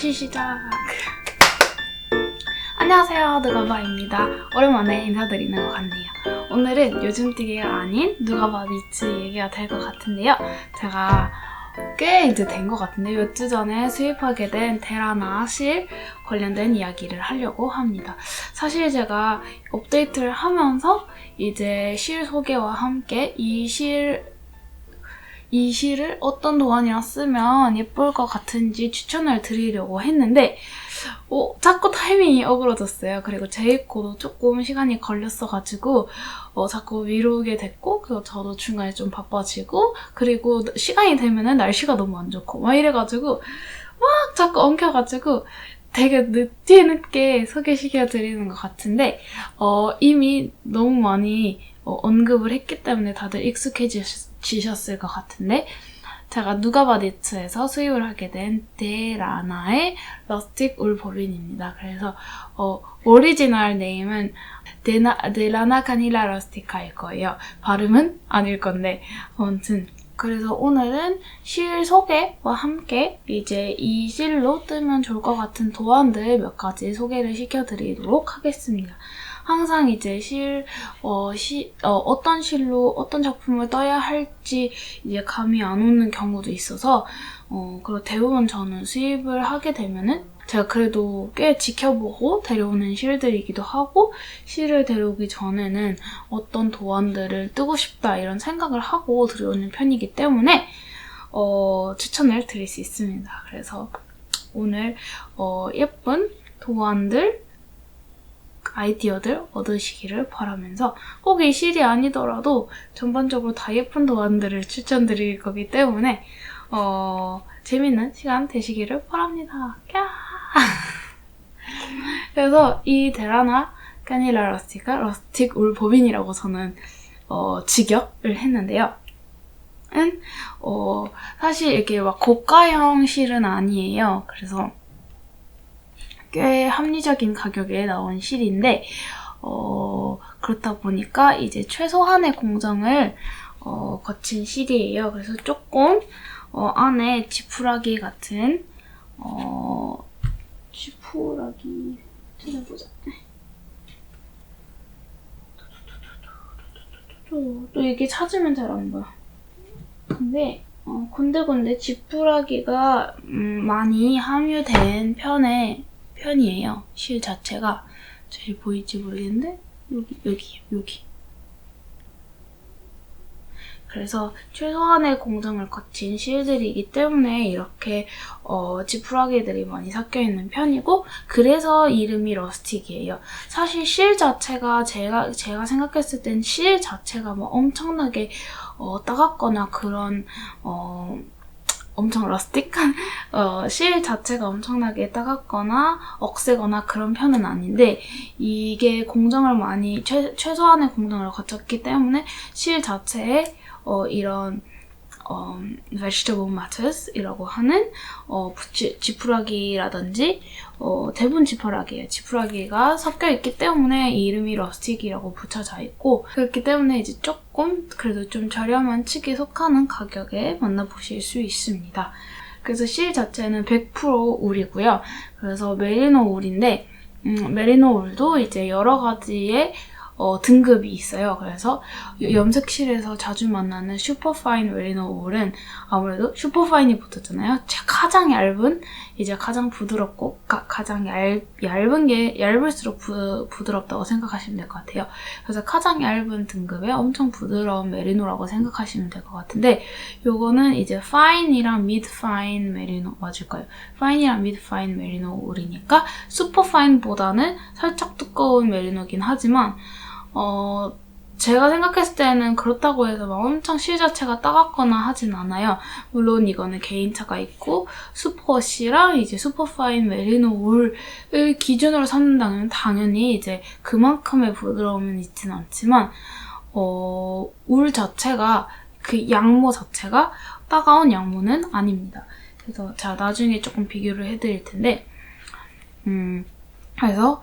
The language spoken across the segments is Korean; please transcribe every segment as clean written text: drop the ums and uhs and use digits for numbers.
다시 시작! 안녕하세요, 누가바입니다. 오랜만에 인사드리는 것 같네요. 오늘은 요즘 뛰기가 아닌 누가바 니츠 얘기가 될 것 같은데요. 제가 꽤 이제 된 것 같은데 몇 주 전에 수입하게 된 데라나 실 관련된 이야기를 하려고 합니다. 사실 제가 업데이트를 하면서 이제 실 소개와 함께 이 실을 어떤 도안이랑 쓰면 예쁠 것 같은지 추천을 드리려고 했는데 자꾸 타이밍이 어그러졌어요. 그리고 재입고도 조금 시간이 걸렸어가지고 자꾸 미루게 됐고, 그리고 저도 중간에 좀 바빠지고, 그리고 시간이 되면은 날씨가 너무 안 좋고 막 이래가지고 막 자꾸 엉켜가지고 되게 늦게 소개시켜드리는 것 같은데 이미 너무 많이 언급을 했기 때문에 다들 익숙해지셨을 것 같은데, 제가 누가바 니츠에서 수입을 하게 된 데라나의 러스틱 울 법인입니다. 그래서 오리지널 네임은 데라나 카닐라 러스티카일 거예요. 발음은 아닐 건데 아무튼 그래서 오늘은 실 소개와 함께 이제 이 실로 뜨면 좋을 것 같은 도안들 몇 가지 소개를 시켜드리도록 하겠습니다. 항상 이제 어떤 실로 어떤 작품을 떠야 할지 이제 감이 안 오는 경우도 있어서, 그리고 대부분 저는 수입을 하게 되면은 제가 그래도 꽤 지켜보고 데려오는 실들이기도 하고, 실을 데려오기 전에는 어떤 도안들을 뜨고 싶다 이런 생각을 하고 들여오는 편이기 때문에 추천을 드릴 수 있습니다. 그래서 오늘 예쁜 도안들, 아이디어들 얻으시기를 바라면서, 꼭 이 실이 아니더라도 전반적으로 다 예쁜 도안들을 추천드릴 거기 때문에 재밌는 시간 되시기를 바랍니다. 그래서 이 데라나 카닐라 러스티카 러스틱 울 법인이라고 저는 직역을 했는데요. 사실 이렇게 막 고가형 실은 아니에요. 그래서 꽤 합리적인 가격에 나온 실인데 그렇다 보니까 이제 최소한의 공정을 거친 실이에요. 그래서 조금 안에 지푸라기 같은 지푸라기 찾아보자. 또 이게 찾으면 잘 안 보여. 근데 군데군데 지푸라기가 많이 함유된 편이에요. 실 자체가. 잘 보일지 모르겠는데 여기. 그래서 최소한의 공정을 거친 실들이기 때문에 이렇게 지푸라기들이 많이 섞여있는 편이고, 그래서 이름이 러스틱이에요. 사실 실 자체가 제가 생각했을 땐 실 자체가 뭐 엄청나게 따갑거나 그런 엄청 러스틱한 실 자체가 엄청나게 따갑거나 억세거나 그런 편은 아닌데, 이게 공정을 많이 최소한의 공정을 거쳤기 때문에 실 자체에 이런 vegetable matters이라고 하는 지푸라기라든지 대부분 지푸라기예요. 지푸라기가 섞여 있기 때문에 이 이름이 러스틱이라고 붙여져 있고, 그렇기 때문에 이제 조금 그래도 좀 저렴한 측에 속하는 가격에 만나보실 수 있습니다. 그래서 실 자체는 100% 울이고요. 그래서 메리노 울인데 메리노 울도 이제 여러 가지의 등급이 있어요. 그래서 염색실에서 자주 만나는 슈퍼파인 메리노 울은 아무래도 슈퍼파인이 붙었잖아요. 가장 얇은, 이제 가장 부드럽고 가장 얇은 게 얇을수록 부드럽다고 생각하시면 될 것 같아요. 그래서 가장 얇은 등급의 엄청 부드러운 메리노라고 생각하시면 될 것 같은데, 요거는 이제 파인이랑 미드 파인 메리노 맞을 거예요. 파인이랑 미드 파인 메리노 울이니까 슈퍼파인보다는 살짝 두꺼운 메리노긴 하지만 제가 생각했을 때는 그렇다고 해서 막 엄청 실 자체가 따갑거나 하진 않아요. 물론 이거는 개인차가 있고, 슈퍼시랑 이제 슈퍼파인 메리노 울을 기준으로 삼는다면 당연히 이제 그만큼의 부드러움은 있진 않지만 울 자체가, 그 양모 자체가 따가운 양모는 아닙니다. 그래서 제가 나중에 조금 비교를 해드릴 텐데, 그래서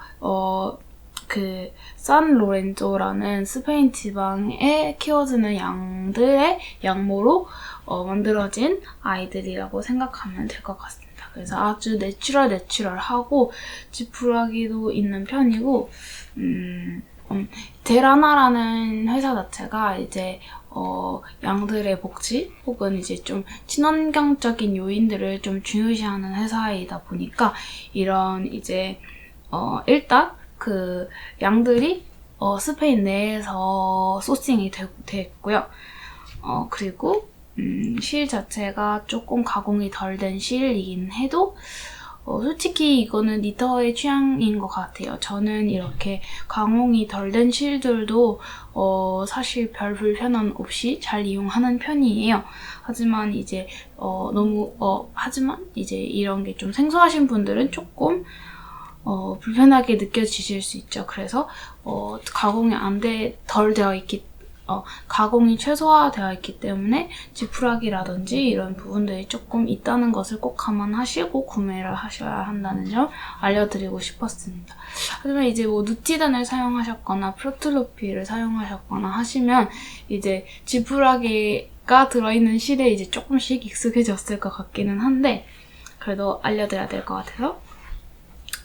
산 로렌조라는 스페인 지방에 키워주는 양들의 양모로 만들어진 아이들이라고 생각하면 될 것 같습니다. 있습니다. 그래서 아주 내추럴하고 지푸라기도 있는 편이고, 데라나라는 회사 자체가 이제 양들의 복지 혹은 이제 좀 친환경적인 요인들을 좀 중요시하는 회사이다 보니까 이런 이제 일단 그 양들이 스페인 내에서 소싱이 됐고요. 그리고 실 자체가 조금 가공이 덜 된 실이긴 해도 솔직히 이거는 니터의 취향인 것 같아요. 저는 이렇게 가공이 덜 된 실들도 사실 별 불편함 없이 잘 이용하는 편이에요. 하지만 이제 하지만 이제 이런 게 좀 생소하신 분들은 조금 불편하게 느껴지실 수 있죠. 그래서 가공이 덜 되어 있기 가공이 최소화되어 있기 때문에 지푸라기라든지 이런 부분들이 조금 있다는 것을 꼭 감안하시고 구매를 하셔야 한다는 점 알려드리고 싶었습니다. 하지만 이제 뭐 누티단을 사용하셨거나 프로틀로피를 사용하셨거나 하시면 이제 지푸라기가 들어있는 실에 이제 조금씩 익숙해졌을 것 같기는 한데 그래도 알려드려야 될 것 같아서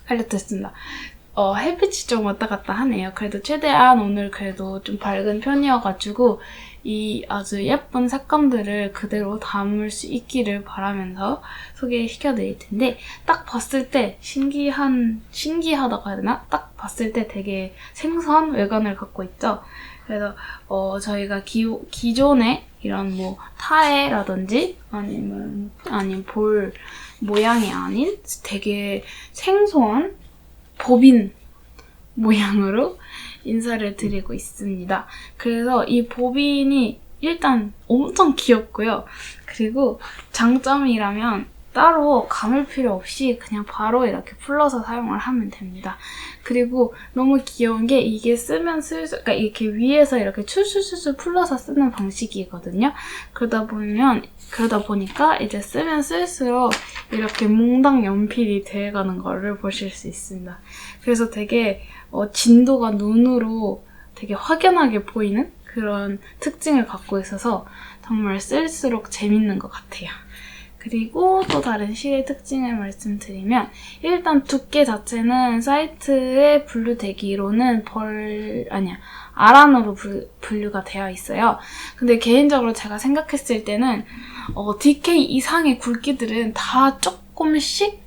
알려드렸습니다. 햇빛이 좀 왔다 갔다 하네요. 그래도 최대한 오늘 그래도 좀 밝은 편이어가지고 이 아주 예쁜 색감들을 그대로 담을 수 있기를 바라면서 소개시켜드릴 텐데 딱 봤을 때 신기하다고 해야 되나? 딱 봤을 때 되게 생소한 외관을 갖고 있죠. 그래서 저희가 기존에 이런 뭐 타에라든지 아니면 볼 모양이 아닌 되게 생소한 보빈 모양으로 인사를 드리고 있습니다. 그래서 이 보빈이 일단 엄청 귀엽고요. 그리고 장점이라면 따로 감을 필요 없이 그냥 바로 이렇게 풀러서 사용을 하면 됩니다. 그리고 너무 귀여운 게 이게 쓰면 쓸수록 그러니까 이렇게 위에서 이렇게 출출출출 풀러서 쓰는 방식이거든요. 그러다 보니까 이제 쓰면 쓸수록 이렇게 몽당 연필이 돼가는 거를 보실 수 있습니다. 그래서 되게 진도가 눈으로 되게 확연하게 보이는 그런 특징을 갖고 있어서 정말 쓸수록 재밌는 것 같아요. 그리고 또 다른 실의 특징을 말씀드리면 일단 두께 자체는 사이트에 분류되기로는 아란으로 분류가 되어 있어요. 근데 개인적으로 제가 생각했을 때는 DK 이상의 굵기들은 다 조금씩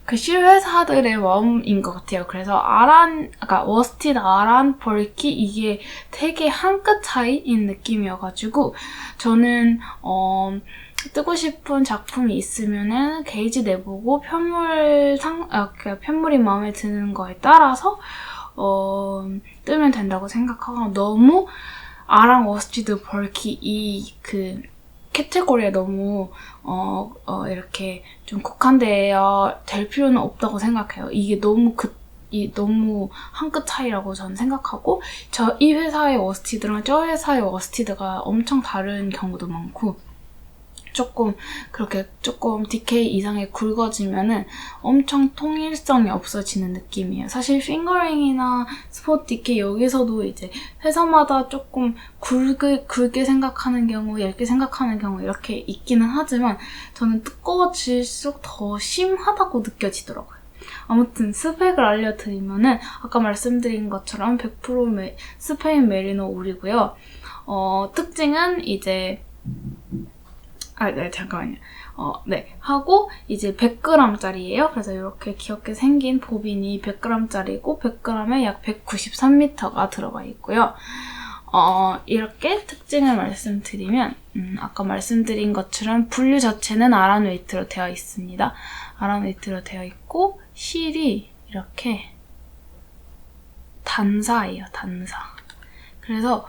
그 실회사들의 마음인 것 같아요. 그래서 워스티드, 아란, 벌키 이게 되게 한 끗 차이인 느낌이어가지고 저는 뜨고 싶은 작품이 있으면은 게이지 내보고 편물이 마음에 드는 거에 따라서 뜨면 된다고 생각하고 너무 아란, 워스티드, 벌키 이 캐테고리에 너무 이렇게 좀 국한되어야 될 필요는 없다고 생각해요. 이게 너무 한 끗 차이라고 저는 생각하고 이 회사의 워스티드랑 저 회사의 워스티드가 엄청 다른 경우도 많고 조금 DK 이상의 굵어지면은 엄청 통일성이 없어지는 느낌이에요. 사실 핑거링이나 스포츠 DK 여기서도 이제 회사마다 조금 굵게 생각하는 경우, 얇게 생각하는 경우 이렇게 있기는 하지만 저는 두꺼워질수록 더 심하다고 느껴지더라고요. 아무튼 스펙을 알려드리면은 아까 말씀드린 것처럼 100% 스페인 메리노 울이고요. 특징은 이제 네, 잠깐만요. 네. 하고, 이제 100g짜리예요. 그래서 이렇게 귀엽게 생긴 보빈이 100g짜리고, 100g에 약 193m가 들어가 있고요. 이렇게 특징을 말씀드리면, 아까 말씀드린 것처럼 분류 자체는 아란 웨이트로 되어 있습니다. 아란 웨이트로 되어 있고, 실이 이렇게 단사예요, 단사. 그래서,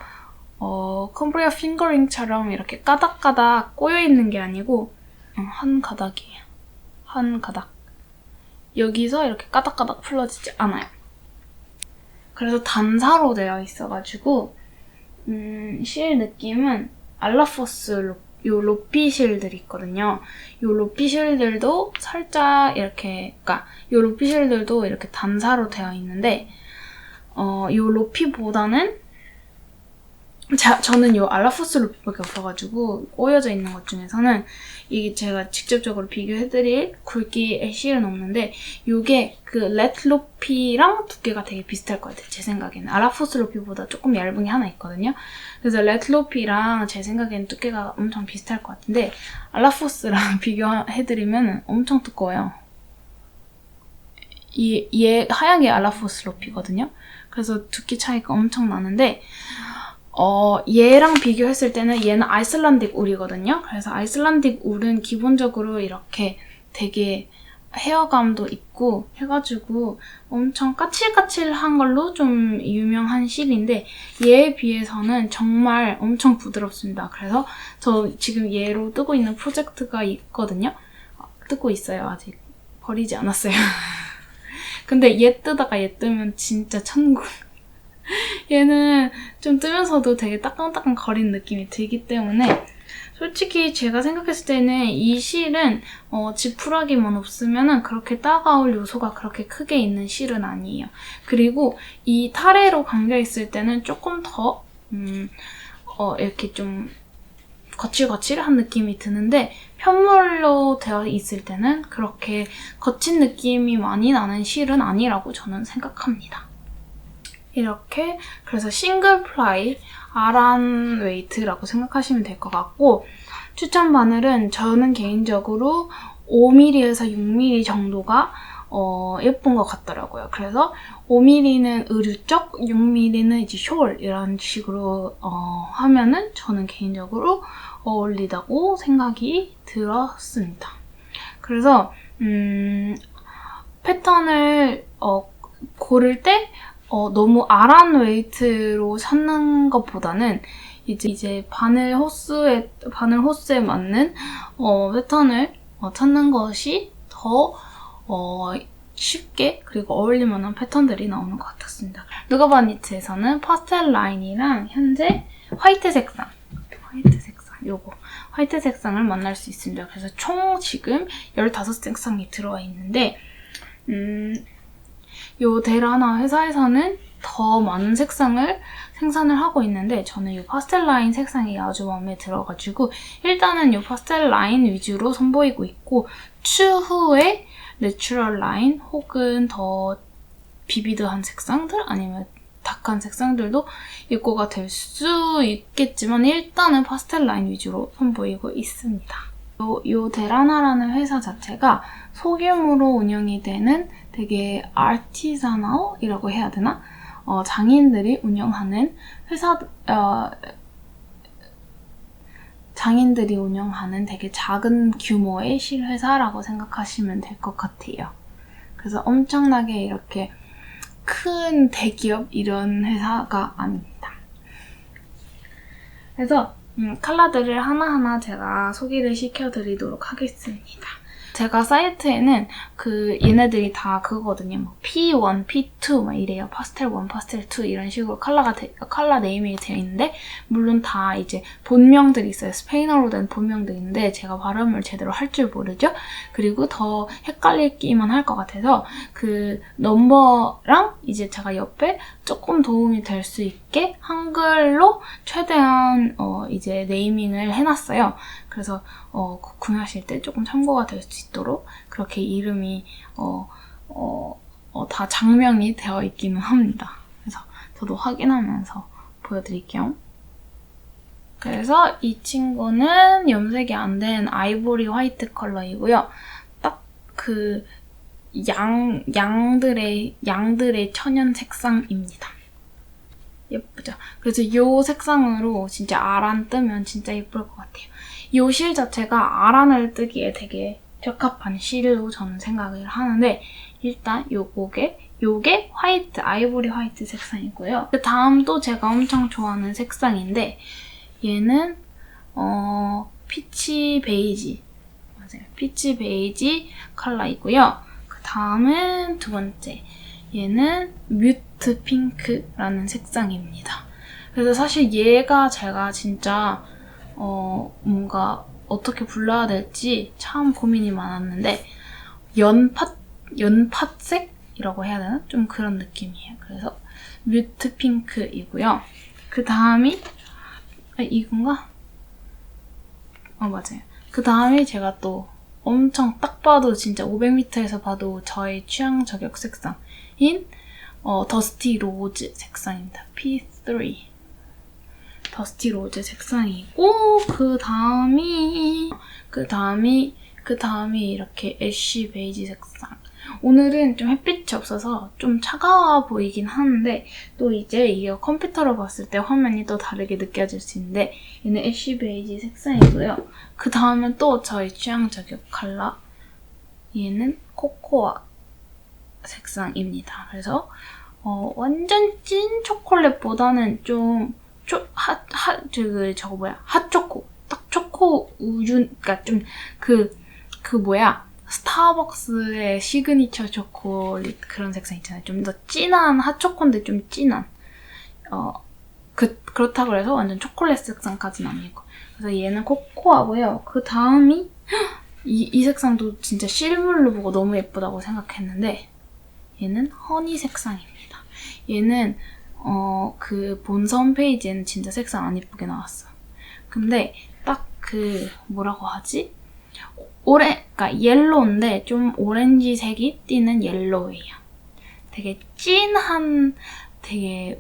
컴브리아 핑거링처럼 이렇게 까닥까닥 꼬여있는 게 아니고 한 가닥이에요. 한 가닥. 여기서 이렇게 까닥까닥 풀러지지 않아요. 그래서 단사로 되어 있어가지고 실 느낌은 알라포스 요 로피 실들이 있거든요. 요 로피 실들도 살짝 이렇게 요 로피 실들도 이렇게 단사로 되어 있는데 요 로피보다는 저는 요 알라포스 루피밖에 없어가지고 꼬여져 있는 것 중에서는 이게 제가 직접적으로 비교해드릴 굵기의 실은 없는데 요게 그 렛 루피랑 두께가 되게 비슷할 것 같아요. 제 생각에는. 알라포스 루피보다 조금 얇은 게 하나 있거든요. 그래서 렛 루피랑 제 생각에는 두께가 엄청 비슷할 것 같은데 알라포스랑 비교해드리면 엄청 두꺼워요. 얘 하얀 게 알라포스 루피거든요. 그래서 두께 차이가 엄청 나는데 얘랑 비교했을 때는 얘는 아이슬란딕 울이거든요. 그래서 아이슬란딕 울은 기본적으로 이렇게 되게 헤어감도 있고 해가지고 엄청 까칠까칠한 걸로 좀 유명한 실인데 얘에 비해서는 정말 엄청 부드럽습니다. 그래서 저 지금 얘로 뜨고 있는 프로젝트가 있거든요. 뜨고 있어요. 아직 버리지 않았어요. 근데 얘 뜨다가 얘 뜨면 진짜 천국. 얘는 좀 뜨면서도 되게 따끈따끈 거리는 느낌이 들기 때문에 솔직히 제가 생각했을 때는 이 실은 지푸라기만 없으면 그렇게 따가울 요소가 그렇게 크게 있는 실은 아니에요. 그리고 이 타래로 감겨있을 때는 조금 더 이렇게 좀 거칠거칠한 느낌이 드는데 편물로 되어 있을 때는 그렇게 거친 느낌이 많이 나는 실은 아니라고 저는 생각합니다. 이렇게 그래서 싱글 플라이 아란 웨이트라고 생각하시면 될 것 같고 추천 바늘은 저는 개인적으로 5mm에서 6mm 정도가 예쁜 것 같더라고요. 그래서 5mm는 의류 쪽, 6mm는 이제 숄 이런 식으로 하면은 저는 개인적으로 어울리다고 생각이 들었습니다. 그래서 패턴을 고를 때 너무 아란 웨이트로 찾는 것보다는 이제 바늘 호스에 맞는 패턴을 찾는 것이 더 쉽게 그리고 어울릴만한 패턴들이 나오는 것 같았습니다. 누가바니트에서는 파스텔 라인이랑 현재 화이트 색상 요거 화이트 색상을 만날 수 있습니다. 그래서 총 지금 15색상이 들어와 있는데 요 데라나 회사에서는 더 많은 색상을 생산을 하고 있는데 저는 이 파스텔 라인 색상이 아주 마음에 들어가지고 일단은 이 파스텔 라인 위주로 선보이고 있고 추후에 내추럴 라인 혹은 더 비비드한 색상들 아니면 다크한 색상들도 입고가 될 수 있겠지만 일단은 파스텔 라인 위주로 선보이고 있습니다. 요 데라나라는 회사 자체가 소규모로 운영이 되는 되게 아티자널이라고 해야 되나? 장인들이 운영하는 장인들이 운영하는 되게 작은 규모의 실회사라고 생각하시면 될 것 같아요. 그래서 엄청나게 이렇게 큰 대기업 이런 회사가 아닙니다. 그래서 컬러들을 하나하나 제가 소개를 시켜드리도록 하겠습니다. 제가 사이트에는 얘네들이 다 그거거든요. 뭐 P1, P2 막 이래요. 파스텔 1, 파스텔 2 이런 식으로 컬러 네이밍이 되어 있는데 물론 다 이제 본명들이 있어요. 스페인어로 된 본명들이 있는데 제가 발음을 제대로 할 줄 모르죠. 그리고 더 헷갈리기만 할 것 같아서 그 넘버랑 이제 제가 옆에 조금 도움이 될 수 있게 한글로 최대한 이제 네이밍을 해놨어요. 그래서 구매하실 때 조금 참고가 될 수 있도록 그렇게 이름이 다 장명이 되어 있기는 합니다. 그래서 저도 확인하면서 보여드릴게요. 그래서 이 친구는 염색이 안 된 아이보리 화이트 컬러이고요. 딱 그 양들의 천연 색상입니다. 예쁘죠? 그래서 이 색상으로 진짜 아란 뜨면 진짜 예쁠 것 같아요. 이 실 자체가 아란을 뜨기에 되게 적합한 실로 저는 생각을 하는데 일단 요게 화이트, 아이보리 화이트 색상이고요. 그 다음도 제가 엄청 좋아하는 색상인데 얘는 피치 베이지 맞아요. 피치 베이지 컬러이고요. 그 다음은 두 번째 얘는 뮤트 핑크라는 색상입니다. 그래서 사실 얘가 제가 진짜 뭔가 어떻게 불러야 될지 참 고민이 많았는데 연팥색이라고 해야 되나? 좀 그런 느낌이에요. 그래서 뮤트 핑크이고요. 그 다음이 이건가? 맞아요. 그 다음에 제가 또 엄청 딱 봐도 진짜 500m에서 봐도 저의 취향 저격 색상인 더스티 로즈 색상입니다. P3 더스티 로즈 색상이고 그 다음이 이렇게 애쉬 베이지 색상. 오늘은 좀 햇빛이 없어서 좀 차가워 보이긴 하는데 또 이제 이게 컴퓨터로 봤을 때 화면이 또 다르게 느껴질 수 있는데 얘는 애쉬 베이지 색상이고요. 그 다음은 또 저희 취향 저격 컬러 얘는 코코아 색상입니다. 그래서 완전 찐 초콜릿보다는 좀 핫초코 딱 초코 우유 그러니까 좀 스타벅스의 시그니처 초콜릿 그런 색상 있잖아요. 좀 더 진한 핫초코인데 좀 진한 그렇다고 해서 완전 초콜릿 색상까지는 아니고 그래서 얘는 코코아고요. 그 다음이 이 색상도 진짜 실물로 보고 너무 예쁘다고 생각했는데 얘는 허니 색상입니다. 얘는 그 본사 홈페이지에는 진짜 색상 안 예쁘게 나왔어. 근데 딱 뭐라고 하지? 그러니까 옐로우인데 좀 오렌지색이 띄는 옐로우예요. 되게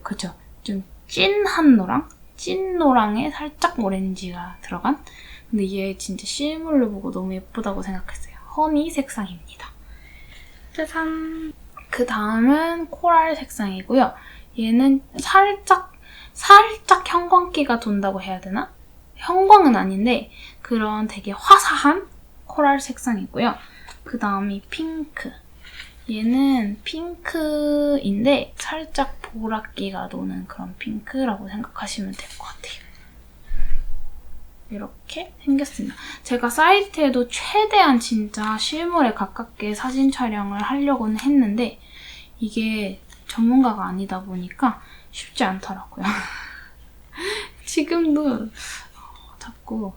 그쵸? 좀 찐한 노랑? 찐 노랑에 살짝 오렌지가 들어간? 근데 얘 진짜 실물로 보고 너무 예쁘다고 생각했어요. 허니 색상입니다. 짜잔! 그 다음은 코랄 색상이고요. 얘는 살짝 형광기가 돈다고 해야 되나? 형광은 아닌데 그런 되게 화사한 코랄 색상이고요. 그 다음이 핑크. 얘는 핑크인데 살짝 보랏기가 도는 그런 핑크라고 생각하시면 될 것 같아요. 이렇게 생겼습니다. 제가 사이트에도 최대한 진짜 실물에 가깝게 사진 촬영을 하려고는 했는데 이게 전문가가 아니다 보니까 쉽지 않더라고요. 지금도 자꾸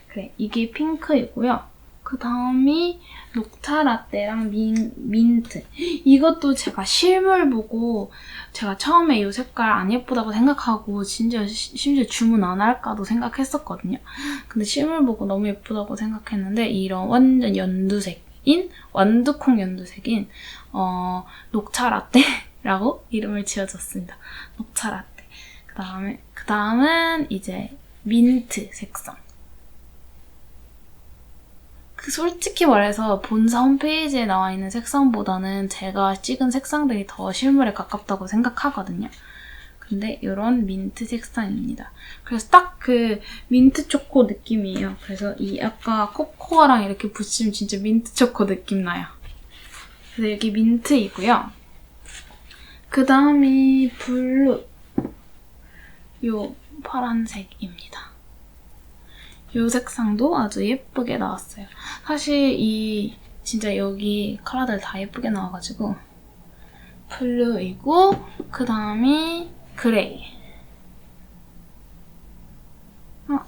그래 이게 핑크이고요. 그 다음이 녹차 라떼랑 민트. 이것도 제가 실물 보고 제가 처음에 이 색깔 안 예쁘다고 생각하고 심지어 주문 안 할까도 생각했었거든요. 근데 실물 보고 너무 예쁘다고 생각했는데 이런 완전 완두콩 연두색인 녹차 라떼라고 이름을 지어줬습니다. 녹차 라떼. 그 다음은 이제 민트 색상. 솔직히 말해서 본사 홈페이지에 나와 있는 색상보다는 제가 찍은 색상들이 더 실물에 가깝다고 생각하거든요. 근데 이런 민트 색상입니다. 그래서 딱 민트 초코 느낌이에요. 그래서 이 아까 코코아랑 이렇게 붙이면 진짜 민트 초코 느낌 나요. 그래서 여기 민트이고요. 그 다음이 블루. 요 파란색입니다. 이 색상도 아주 예쁘게 나왔어요. 사실 진짜 여기 컬러들 다 예쁘게 나와가지고 블루이고 그 다음이 그레이.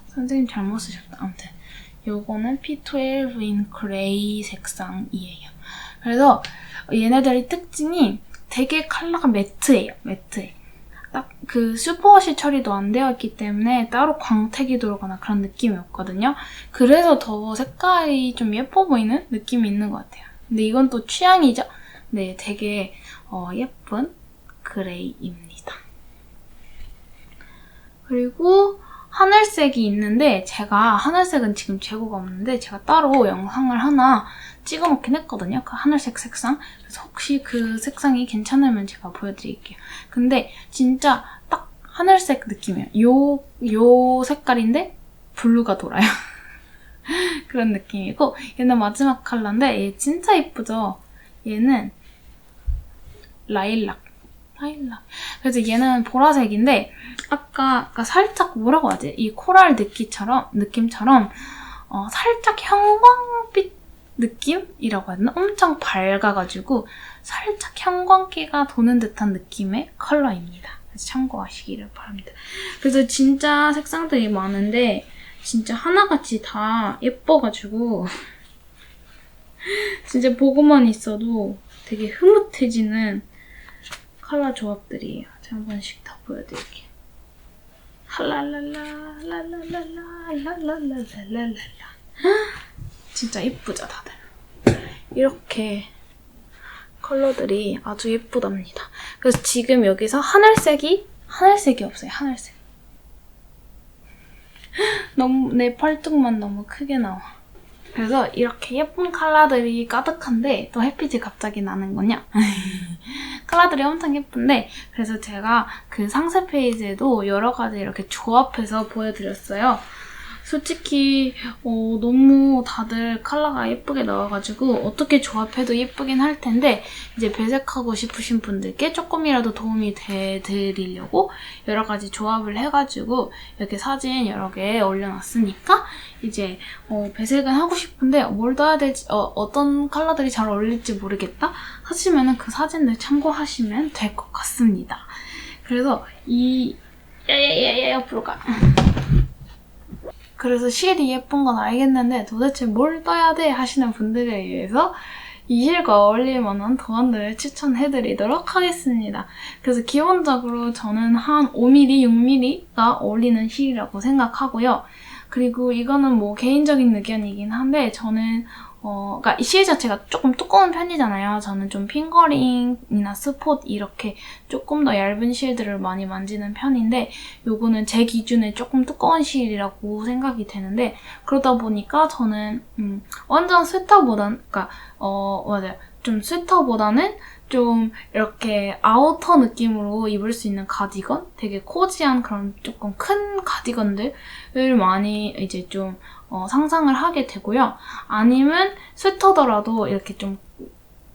선생님 잘못 쓰셨다. 아무튼 요거는 P12인 그레이 색상이에요. 그래서 얘네들의 특징이 되게 컬러가 매트해요. 매트해. 딱 슈퍼워시 처리도 안 되어 있기 때문에 따로 광택이 들어가나 그런 느낌이 없거든요. 그래서 더 색깔이 좀 예뻐 보이는 느낌이 있는 것 같아요. 근데 이건 또 취향이죠? 네, 되게 예쁜 그레이입니다. 그리고 하늘색이 있는데 제가 하늘색은 지금 재고가 없는데 제가 따로 영상을 하나 찍어놓긴 했거든요. 그 하늘색 색상. 그래서 혹시 그 색상이 괜찮으면 제가 보여드릴게요. 근데 진짜 딱 하늘색 느낌이에요. 요 색깔인데 블루가 돌아요. 그런 느낌이고 얘는 마지막 컬러인데 얘 진짜 예쁘죠? 얘는 라일락. 그래서 얘는 보라색인데 아까 살짝 뭐라고 하지? 이 코랄 느낌처럼 살짝 형광빛 느낌이라고 해야 되나? 엄청 밝아가지고 살짝 형광기가 도는 듯한 느낌의 컬러입니다. 그래서 참고하시기를 바랍니다. 그래서 진짜 색상들이 많은데 진짜 하나같이 다 예뻐가지고 진짜 보고만 있어도 되게 흐뭇해지는 컬러 조합들이에요. 제가 한 번씩 다 보여드릴게요. 랄랄랄랄랄랄랄랄랄랄랄랄랄. 진짜 예쁘죠, 다들? 이렇게 컬러들이 아주 예쁘답니다. 그래서 지금 여기서 하늘색이 없어요, 하늘색. 너무 내 팔뚝만 너무 크게 나와. 그래서 이렇게 예쁜 컬러들이 가득한데 또 햇빛이 갑자기 나는군요. 컬러들이 엄청 예쁜데 그래서 제가 그 상세 페이지에도 여러 가지 이렇게 조합해서 보여드렸어요. 솔직히 너무 다들 컬러가 예쁘게 나와가지고 어떻게 조합해도 예쁘긴 할 텐데 이제 배색하고 싶으신 분들께 조금이라도 도움이 되드리려고 여러 가지 조합을 해가지고 이렇게 사진 여러 개 올려놨으니까 이제 배색은 하고 싶은데 뭘 넣어야 될지 어떤 컬러들이 잘 어울릴지 모르겠다 하시면은 그 사진들 참고하시면 될 것 같습니다. 그래서 옆으로 가. 그래서 실이 예쁜 건 알겠는데 도대체 뭘 떠야 돼 하시는 분들에 의해서 이 실과 어울릴 만한 도안들을 추천해드리도록 하겠습니다. 그래서 기본적으로 저는 한 5mm, 6mm가 어울리는 실이라고 생각하고요. 그리고 이거는 뭐 개인적인 의견이긴 한데 저는 그러니까 이 실 자체가 조금 두꺼운 편이잖아요. 저는 좀 핑거링이나 스폿 이렇게 조금 더 얇은 실들을 많이 만지는 편인데 요거는 제 기준에 조금 두꺼운 실이라고 생각이 되는데 그러다 보니까 저는 완전 스웨터보다는 맞아요. 좀 스웨터보다는 좀 이렇게 아우터 느낌으로 입을 수 있는 가디건? 되게 코지한 그런 조금 큰 가디건들을 많이 이제 좀 상상을 하게 되고요. 아니면 스웨터더라도 이렇게 좀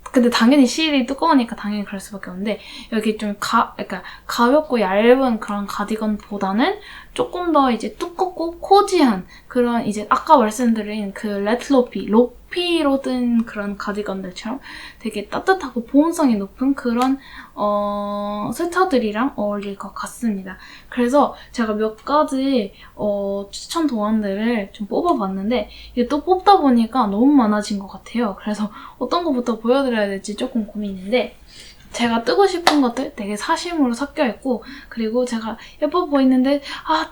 근데 당연히 실이 두꺼우니까 당연히 그럴 수밖에 없는데 이렇게 좀 그러니까 가볍고 얇은 그런 가디건보다는 조금 더 이제 두껍고 코지한 그런 이제 아까 말씀드린 그 로피로 든 그런 가디건들처럼 되게 따뜻하고 보온성이 높은 그런 스웨터들이랑 어울릴 것 같습니다. 그래서 제가 몇 가지 추천 도안들을 좀 뽑아봤는데 이게 또 뽑다 보니까 너무 많아진 것 같아요. 그래서 어떤 것부터 보여드려야 될지 조금 고민인데 제가 뜨고 싶은 것들 되게 사심으로 섞여있고 그리고 제가 예뻐 보이는데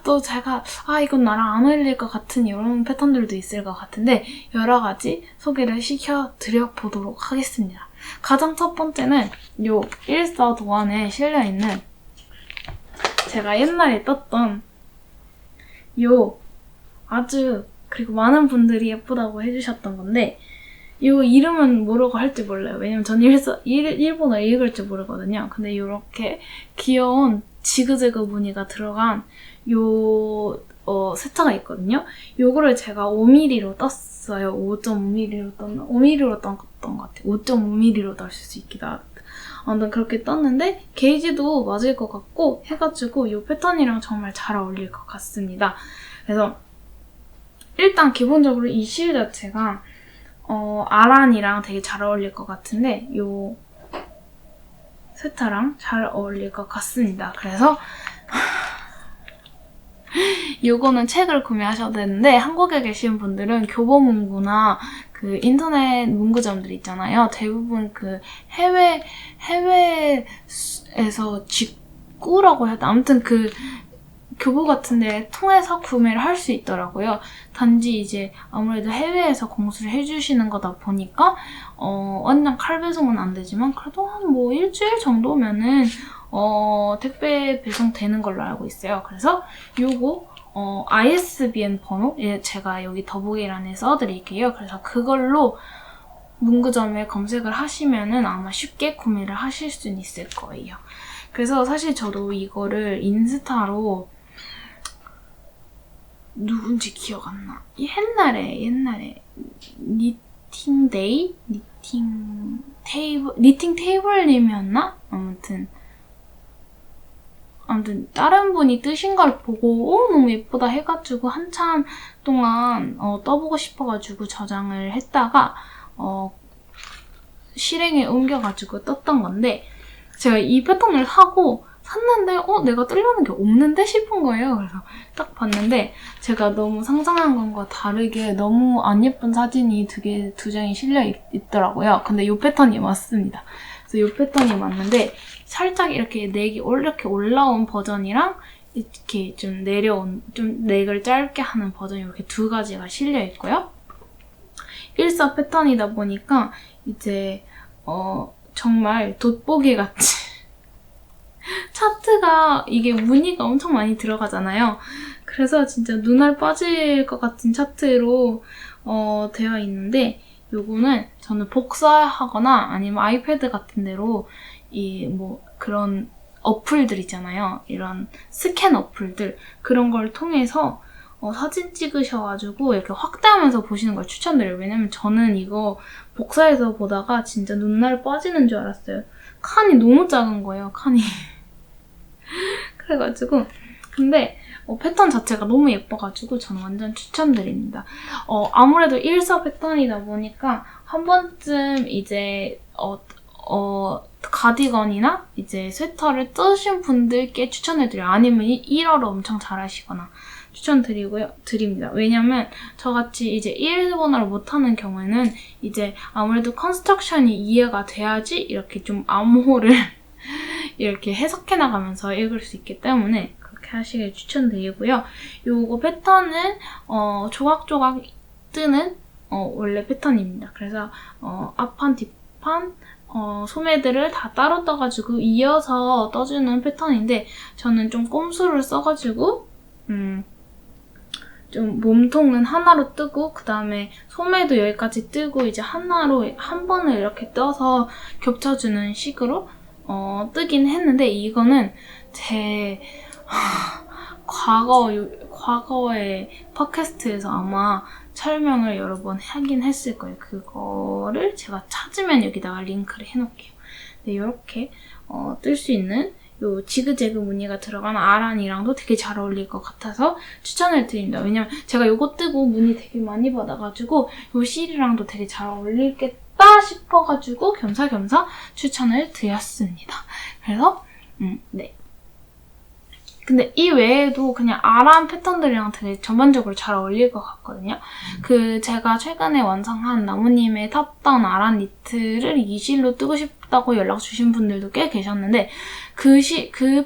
또 제가 이건 나랑 안 어울릴 것 같은 이런 패턴들도 있을 것 같은데 여러 가지 소개를 시켜드려보도록 하겠습니다. 가장 첫 번째는 요 1사 도안에 실려있는 제가 옛날에 떴던 요 아주 그리고 많은 분들이 예쁘다고 해주셨던 건데 이 이름은 모르고 할지 몰라요. 왜냐면 전 일본어 읽을 줄 모르거든요. 근데 이렇게 귀여운 지그재그 무늬가 들어간 요 세차가 있거든요. 요거를 제가 5mm로 떴어요. 5.5mm로 떴나? 5mm로 떴던 것 같아요. 5.5mm로 떴을 수 있기도 하다. 아무튼 그렇게 떴는데 게이지도 맞을 것 같고 해가지고 이 패턴이랑 정말 잘 어울릴 것 같습니다. 그래서 일단 기본적으로 이 실 자체가 아란이랑 되게 잘 어울릴 것 같은데 요 스웨터랑 잘 어울릴 것 같습니다. 그래서 요거는 책을 구매하셔야 되는데 한국에 계신 분들은 교보문고나 그 인터넷 문구점들 있잖아요. 대부분 그 해외에서 직구라고 해야 되나? 아무튼 그 교보 같은 데 통해서 구매를 할 수 있더라고요. 단지 이제 아무래도 해외에서 공수를 해주시는 거다 보니까 완전 칼배송은 안 되지만 그래도 한 뭐 일주일 정도면은 택배 배송되는 걸로 알고 있어요. 그래서 요거 ISBN 번호 제가 여기 더보기란에 써드릴게요. 그래서 그걸로 문구점에 검색을 하시면은 아마 쉽게 구매를 하실 수 있을 거예요. 그래서 사실 저도 이거를 인스타로 누군지 기억 안 나. 옛날에 니팅 테이블님이었나? 아무튼 다른 분이 뜨신 걸 보고 너무 예쁘다 해가지고 한참 동안 떠보고 싶어가지고 저장을 했다가 실행에 옮겨가지고 떴던 건데 제가 이 패턴을 사고 샀는데 내가 뜨려는 게 없는데 싶은 거예요. 그래서 딱 봤는데 제가 너무 상상한 것과 다르게 너무 안 예쁜 사진이 두 장이 실려 있더라고요. 근데 이 패턴이 맞습니다. 그래서 이 패턴이 맞는데 살짝 이렇게 이렇게 올라온 버전이랑 이렇게 좀 내려온, 좀 넥을 짧게 하는 버전이 이렇게 두 가지가 실려 있고요. 일사 패턴이다 보니까 이제 정말 돋보기 같이 차트가 이게 무늬가 엄청 많이 들어가잖아요. 그래서 진짜 눈알 빠질 것 같은 차트로 되어 있는데 요거는 저는 복사하거나 아니면 아이패드 같은 데로 그런 어플들 있잖아요. 이런 스캔 어플들 그런 걸 통해서 사진 찍으셔가지고 이렇게 확대하면서 보시는 걸 추천드려요. 왜냐면 저는 이거 복사해서 보다가 진짜 눈알 빠지는 줄 알았어요. 칸이 너무 작은 거예요, 칸이. 그래가지고 근데 패턴 자체가 너무 예뻐가지고 저는 완전 추천드립니다. 아무래도 일사 패턴이다 보니까 한 번쯤 이제 가디건이나 이제 스웨터를 뜨신 분들께 추천해드려요. 아니면 1어를 엄청 잘하시거나 드립니다. 왜냐면 저같이 이제 일본어를 못하는 경우에는 이제 아무래도 컨스트럭션이 이해가 돼야지 이렇게 좀 암호를 이렇게 해석해 나가면서 읽을 수 있기 때문에 그렇게 하시길 추천드리고요. 요거 패턴은 조각조각 뜨는 원래 패턴입니다. 그래서 앞판, 뒷판, 소매들을 다 따로 떠가지고 이어서 떠주는 패턴인데 저는 좀 꼼수를 써가지고 좀 몸통은 하나로 뜨고 그 다음에 소매도 여기까지 뜨고 이제 하나로 한 번을 이렇게 떠서 겹쳐주는 식으로 뜨긴 했는데 이거는 제 과거의 팟캐스트에서 아마 설명을 여러 번 하긴 했을 거예요. 그거를 제가 찾으면 여기다가 링크를 해놓을게요. 네, 이렇게 뜰 수 있는 요 지그재그 무늬가 들어간 아란이랑도 되게 잘 어울릴 것 같아서 추천을 드립니다. 왜냐면 제가 요거 뜨고 문의 되게 많이 받아가지고 요 실이랑도 되게 잘 어울리겠다 싶어가지고 겸사겸사 추천을 드렸습니다. 그래서 네. 근데 이 외에도 그냥 아란 패턴들이랑 되게 전반적으로 잘 어울릴 것 같거든요. 제가 최근에 완성한 나무님의 탑다운 아란 니트를 이 실로 뜨고 싶다고 연락 주신 분들도 꽤 계셨는데 그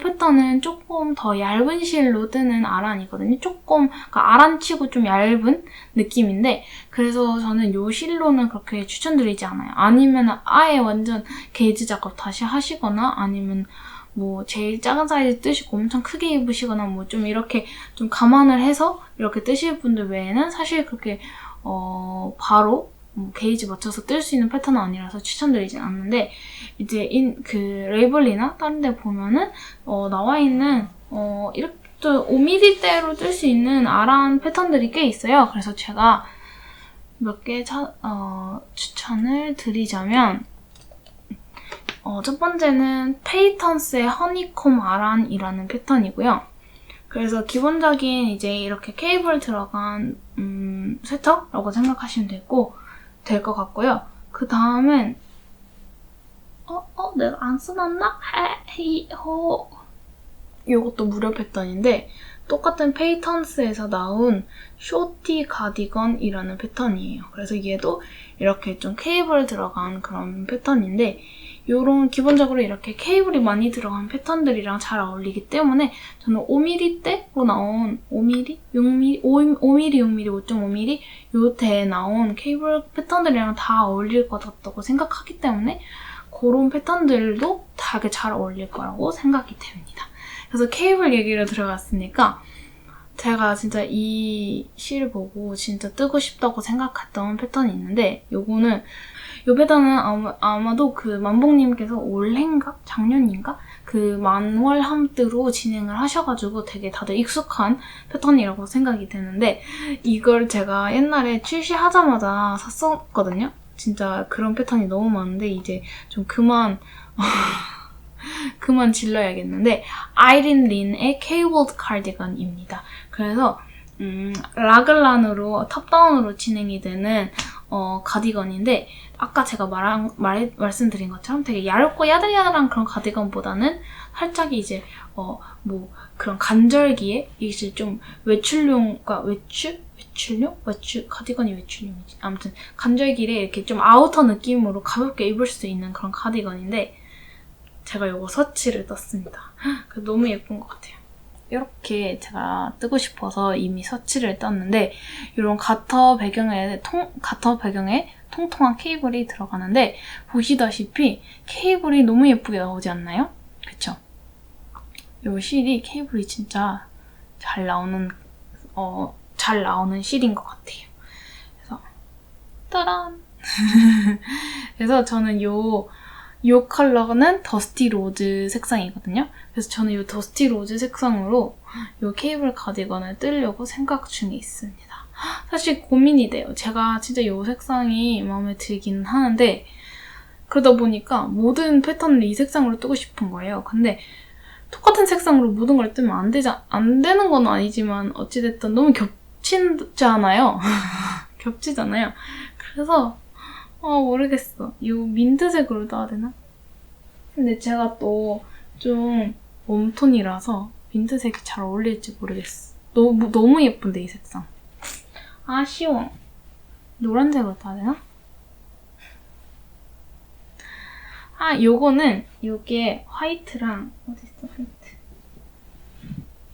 패턴은 조금 더 얇은 실로 뜨는 아란이거든요. 조금 그러니까 아란치고 좀 얇은 느낌인데 그래서 저는 이 실로는 그렇게 추천드리지 않아요. 아니면 아예 완전 게이지 작업 다시 하시거나 아니면 제일 작은 사이즈 뜨시고 엄청 크게 입으시거나 좀 이렇게 좀 감안을 해서 이렇게 뜨실 분들 외에는 사실 그렇게 바로 게이지 맞춰서 뜰 수 있는 패턴은 아니라서 추천드리진 않는데 이제 레이블리나 다른 데 보면은 나와 있는 이렇게 5mm대로 뜰 수 있는 아란 패턴들이 꽤 있어요. 그래서 제가 몇 개 추천을 드리자면 첫 번째는 페이턴스의 허니콤 아란이라는 패턴이고요. 그래서 기본적인 이제 이렇게 케이블 들어간 스웨터라고 생각하시면 될 것 같고요. 그 다음은 내가 안 써놨나? 이것도 무료 패턴인데 똑같은 페이턴스에서 나온 쇼티 가디건이라는 패턴이에요. 그래서 얘도 이렇게 좀 케이블 들어간 그런 패턴인데 요런 기본적으로 이렇게 케이블이 많이 들어간 패턴들이랑 잘 어울리기 때문에 저는 5mm대로 나온 5mm, 6mm, 5mm, 6mm, 5.5mm 요때에 나온 케이블 패턴들이랑 다 어울릴 것 같다고 생각하기 때문에 그런 패턴들도 되게 잘 어울릴 거라고 생각이 됩니다. 그래서 케이블 얘기로 들어갔으니까 제가 진짜 이 실 보고 진짜 뜨고 싶다고 생각했던 패턴이 있는데 요 패턴은 아마도 만복님께서 올해인가? 작년인가? 만월 함뜨로 진행을 하셔가지고 되게 다들 익숙한 패턴이라고 생각이 되는데 이걸 제가 옛날에 출시하자마자 샀었거든요? 진짜 그런 패턴이 너무 많은데 이제 좀 그만 질러야겠는데 아이린 린의 케이블드 카디건입니다. 그래서 라글란으로 탑다운으로 진행이 되는 가디건인데 아까 제가 말씀드린 것처럼 되게 얇고 야들야들한 그런 가디건보다는 살짝 이제 그런 간절기에 이제 좀 가디건이 외출용이지. 아무튼 간절기에 이렇게 좀 아우터 느낌으로 가볍게 입을 수 있는 그런 가디건인데 제가 이거 서치를 떴습니다. 너무 예쁜 것 같아요. 이렇게 제가 뜨고 싶어서 이미 서치를 떴는데 이런 가터 배경에 통통한 케이블이 들어가는데 보시다시피 케이블이 너무 예쁘게 나오지 않나요? 그쵸? 이 실이 케이블이 진짜 잘 나오는 실인 것 같아요. 그래서 따란! 그래서 저는 요 컬러는 더스티 로즈 색상이거든요. 그래서 저는 이 더스티 로즈 색상으로 이 케이블 가디건을 뜨려고 생각 중에 있습니다. 사실 고민이 돼요. 제가 진짜 이 색상이 마음에 들기는 하는데 그러다 보니까 모든 패턴을 이 색상으로 뜨고 싶은 거예요. 근데 똑같은 색상으로 모든 걸 뜨면 안 되는 건 아니지만 어찌됐든 너무 겹치잖아요. 겹치잖아요. 그래서 모르겠어. 이 민트색으로 떠야 되나? 근데 제가 또 좀 웜톤이라서 민트색이 잘 어울릴지 모르겠어. 너무 예쁜데, 이 색상. 아쉬워. 노란색으로 떠야 되나? 요거는 요게 화이트랑 어딨어, 화이트.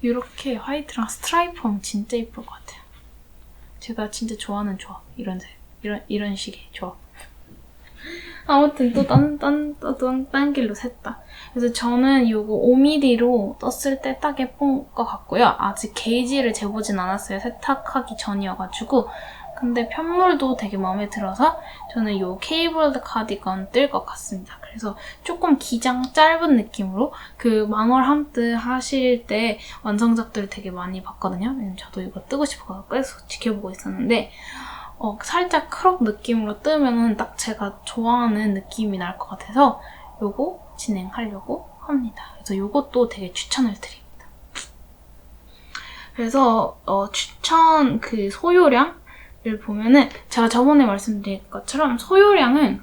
이렇게 화이트랑 스트라이프 하면 진짜 예쁠 것 같아요. 제가 진짜 좋아하는 조합. 이런 색. 이런 식의 조합. 아무튼 또 딴 길로 샜다. 그래서 저는 이거 5mm로 떴을 때 딱 예쁜 것 같고요. 아직 게이지를 재보진 않았어요. 세탁하기 전이어가지고. 근데 편물도 되게 마음에 들어서 저는 이 케이블드 카디건 뜰 것 같습니다. 그래서 조금 기장 짧은 느낌으로 그 망월함뜨 하실 때 완성작들을 되게 많이 봤거든요. 왜냐면 저도 이거 뜨고 싶어서 계속 지켜보고 있었는데 살짝 크롭 느낌으로 뜨면은 딱 제가 좋아하는 느낌이 날 것 같아서 요거 진행하려고 합니다. 그래서 요것도 되게 추천을 드립니다. 그래서 추천 그 소요량을 보면은 제가 저번에 말씀드린 것처럼 소요량은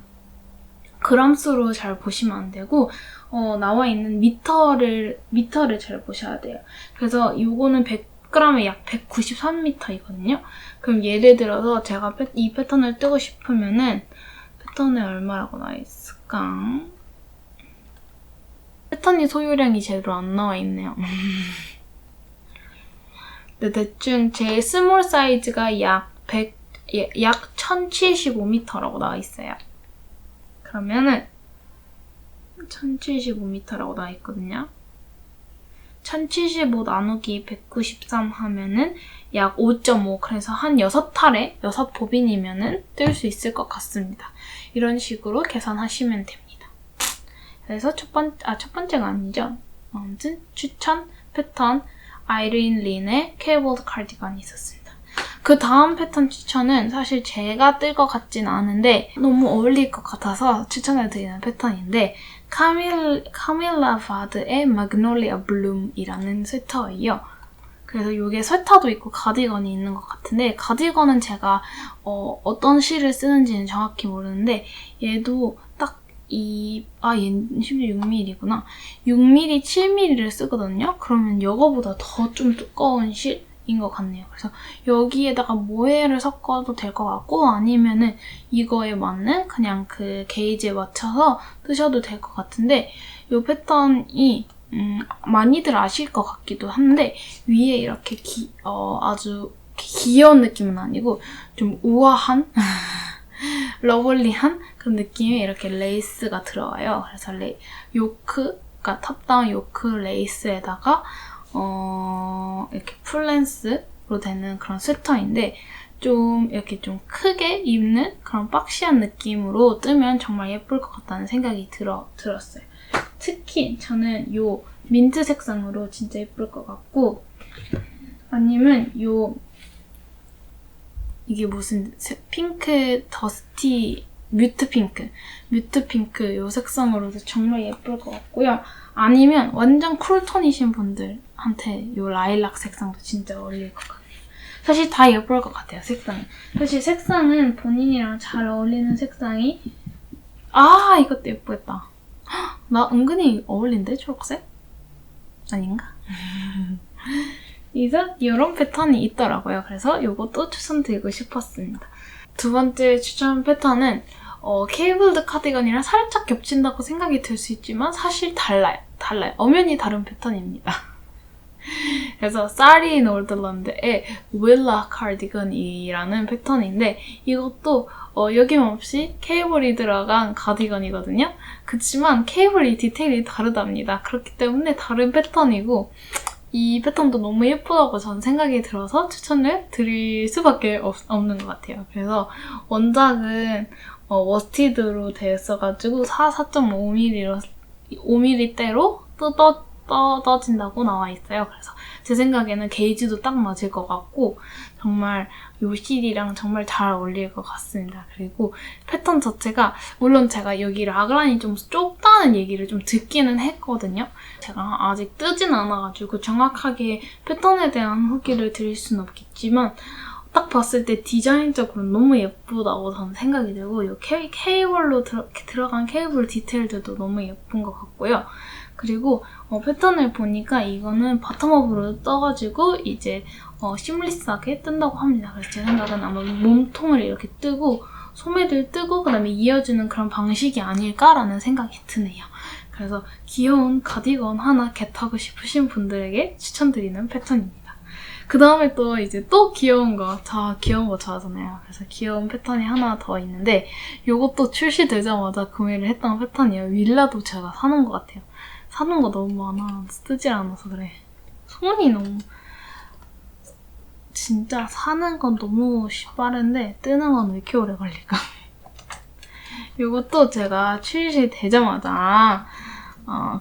그람수로 잘 보시면 안 되고 나와 있는 미터를 잘 보셔야 돼요. 그래서 요거는 100g에 약 193m이거든요. 그럼 예를 들어서 제가 이 패턴을 뜨고 싶으면은 패턴에 얼마라고 나와 있을까? 패턴이 소요량이 제대로 안 나와 있네요. 근데 대충 제일 스몰 사이즈가 약 1075m라고 나와 있어요. 그러면은 1075m라고 나와 있거든요. 1075 나누기 193 하면은 약 5.5, 그래서 한 6탈에 6보빈이면은 뜰 수 있을 것 같습니다. 이런 식으로 계산하시면 됩니다. 그래서 첫 번째가 아니죠. 아무튼 추천 패턴 아이린 린의 케이블드 카디건이 있었습니다. 그 다음 패턴 추천은 사실 제가 뜰 것 같진 않은데 너무 어울릴 것 같아서 추천을 드리는 패턴인데 카밀라 바드의 마그놀리아 블룸이라는 스웨터예요. 그래서 이게 스웨터도 있고 가디건이 있는 것 같은데 가디건은 제가 어떤 실을 쓰는지는 정확히 모르는데 얘도 딱 얘는 심지어 6mm구나. 6mm, 7mm를 쓰거든요. 그러면 이거보다 더 좀 두꺼운 실인 것 같네요. 그래서 여기에다가 모해를 섞어도 될 것 같고 아니면은 이거에 맞는 그냥 그 게이지에 맞춰서 뜨셔도 될 것 같은데 이 패턴이 많이들 아실 것 같기도 한데 위에 이렇게 아주 귀여운 느낌은 아니고 좀 우아한 러블리한 그런 느낌의 이렇게 레이스가 들어와요. 그래서 요크가 탑다운 요크 레이스에다가 이렇게 풀렌스로 되는 그런 스웨터인데 좀 이렇게 좀 크게 입는 그런 박시한 느낌으로 뜨면 정말 예쁠 것 같다는 생각이 들었어요. 특히 저는 요 민트 색상으로 진짜 예쁠 것 같고 아니면 이게 무슨 핑크 더스티 뮤트 핑크 요 색상으로도 정말 예쁠 것 같고요. 아니면 완전 쿨톤이신 분들한테 요 라일락 색상도 진짜 어울릴 것 같아요. 사실 다 예쁠 것 같아요, 색상은. 사실 색상은 본인이랑 잘 어울리는 색상이 이것도 예쁘겠다. 나 은근히 어울린대, 초록색? 아닌가? 이런 패턴이 있더라고요. 그래서 이것도 추천드리고 싶었습니다. 두 번째 추천 패턴은 케이블드 카디건이랑 살짝 겹친다고 생각이 들 수 있지만 사실 달라요. 엄연히 다른 패턴입니다. 그래서 Sari in Wonderland의 Villa Cardigan이라는 패턴인데 이것도 여김없이 케이블이 들어간 가디건이거든요. 그치만 케이블이 디테일이 다르답니다. 그렇기 때문에 다른 패턴이고 이 패턴도 너무 예쁘다고 저는 생각이 들어서 추천을 드릴 수밖에 없는 것 같아요. 그래서 원작은 워스티드로 되어 있어가지고 4.5mm대로 뜯어진다고 나와 있어요. 그래서 제 생각에는 게이지도 딱 맞을 것 같고 정말 요 실이랑 정말 잘 어울릴 것 같습니다. 그리고 패턴 자체가 물론 제가 여기 라그란이 좀 좁다는 얘기를 좀 듣기는 했거든요. 제가 아직 뜨진 않아가지고 정확하게 패턴에 대한 후기를 드릴 수는 없겠지만 딱 봤을 때 디자인적으로 너무 예쁘다고 저는 생각이 들고 이 케이블로 들어간 케이블 디테일들도 너무 예쁜 것 같고요. 그리고 패턴을 보니까 이거는 바텀업으로 떠가지고 이제 시뮬리스하게 뜬다고 합니다. 그래서 제 생각은 아마 몸통을 이렇게 뜨고 소매들 뜨고 그다음에 이어주는 그런 방식이 아닐까라는 생각이 드네요. 그래서 귀여운 가디건 하나 겟하고 싶으신 분들에게 추천드리는 패턴입니다. 그 다음에 또 이제 또 귀여운 거, 귀여운 거 좋아하잖아요. 그래서 귀여운 패턴이 하나 더 있는데 이것도 출시되자마자 구매를 했던 패턴이에요. 윌라도 제가 사는 것 같아요. 사는 거 너무 많아. 뜨질 않아서 그래. 손이 너무 진짜 사는 건 너무 빠른데 뜨는 건 왜 이렇게 오래 걸릴까? 이것도 제가 출시되자마자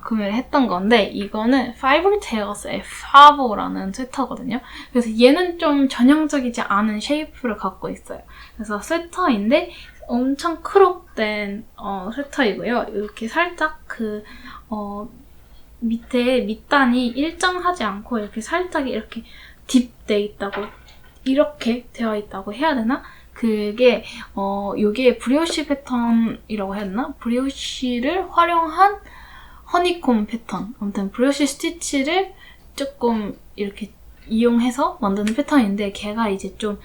구매를 했던 건데 이거는 Five Tails의 Favo라는 스웨터거든요. 그래서 얘는 좀 전형적이지 않은 쉐이프를 갖고 있어요. 그래서 스웨터인데 엄청 크롭된 스웨터이고요. 이렇게 살짝 밑에 밑단이 일정하지 않고 이렇게 살짝 이렇게 딥돼 있다고 이렇게 되어 있다고 해야 되나? 그게 요게 브리오시 패턴이라고 해야 되나? 브리오시를 활용한 허니콤 패턴. 아무튼 브리오시 스티치를 조금 이렇게 이용해서 만드는 패턴인데 걔가 이제 좀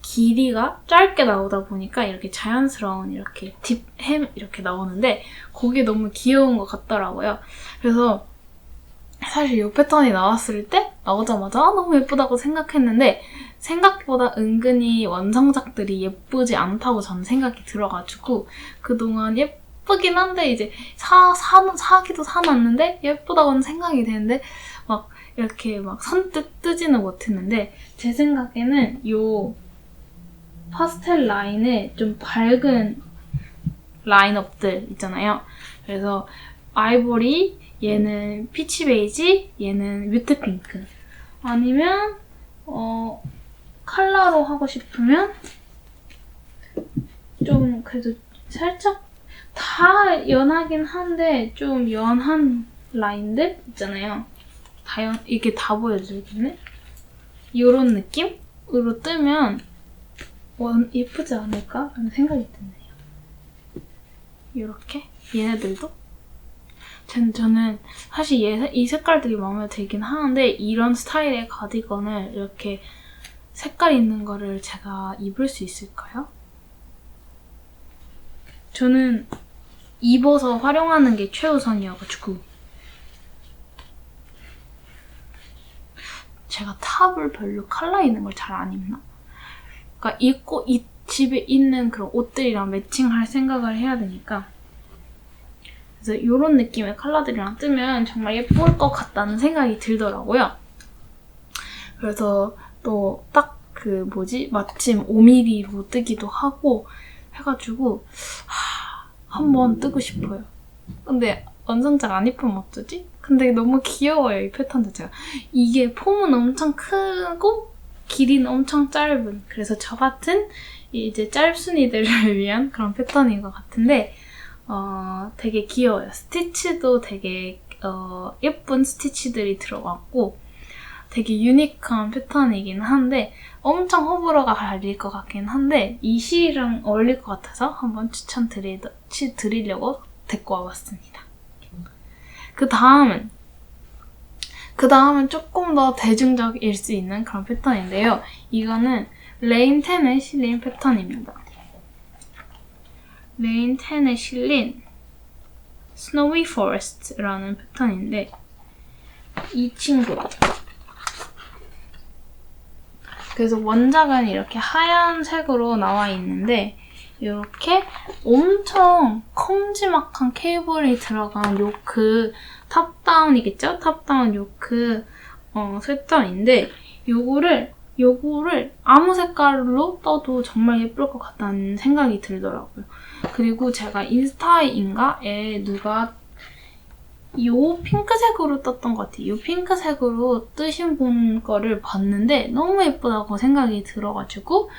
길이가 짧게 나오다 보니까 이렇게 자연스러운 이렇게 딥햄 이렇게 나오는데 그게 너무 귀여운 것 같더라고요. 그래서 사실 이 패턴이 나오자마자 너무 예쁘다고 생각했는데 생각보다 은근히 완성작들이 예쁘지 않다고 저는 생각이 들어가지고 그동안 예쁘긴 한데 이제 사기도 사놨는데 예쁘다고는 생각이 되는데 막 이렇게 막 선뜻 뜨지는 못했는데 제 생각에는 요 파스텔 라인에 좀 밝은 라인업들 있잖아요. 그래서 아이보리, 얘는 피치 베이지, 얘는 뮤트 핑크. 아니면 컬러로 하고 싶으면 좀 그래도 살짝 다 연하긴 한데 좀 연한 라인들 있잖아요. 이게 다 보여주겠네? 이런 느낌으로 뜨면 예쁘지 않을까? 라는 생각이 드네요. 이렇게 얘네들도 저는 사실 이 색깔들이 마음에 들긴 하는데 이런 스타일의 가디건을 이렇게 색깔 있는 거를 제가 입을 수 있을까요? 저는 입어서 활용하는 게 최우선이어가지고 제가 탑을 별로 컬러 있는 걸 잘 안 입나? 그러니까 집에 있는 그런 옷들이랑 매칭할 생각을 해야 되니까 그래서 이런 느낌의 컬러들이랑 뜨면 정말 예쁠 것 같다는 생각이 들더라고요. 그래서 또 딱 마침 5mm로 뜨기도 하고 해가지고 한번 뜨고 싶어요. 근데 완성작 안 입으면 어쩌지? 근데 너무 귀여워요, 이 패턴 자체가. 이게 폼은 엄청 크고 길이는 엄청 짧은 그래서 저 같은 이제 짧순이들을 위한 그런 패턴인 것 같은데 되게 귀여워요. 스티치도 되게 예쁜 스티치들이 들어갔고 되게 유니크한 패턴이긴 한데 엄청 호불호가 갈릴 것 같긴 한데 이 실이랑 어울릴 것 같아서 한번 추천드리려고 데리고 와봤습니다. 그 다음은 조금 더 대중적일 수 있는 그런 패턴인데요. 이거는 레인10에 실린 패턴입니다. 레인10에 실린 스노위 포레스트라는 패턴인데 이 친구다. 그래서 원작은 이렇게 하얀색으로 나와 있는데 이렇게 엄청 큼지막한 케이블이 들어간 요크 탑다운이겠죠? 탑다운 요크 스웨터인데 요거를 아무 색깔로 떠도 정말 예쁠 것 같다는 생각이 들더라고요. 그리고 제가 인스타인가에 누가 요 핑크색으로 떴던 것 같아요. 요 핑크색으로 뜨신 분 거를 봤는데 너무 예쁘다고 생각이 들어가지고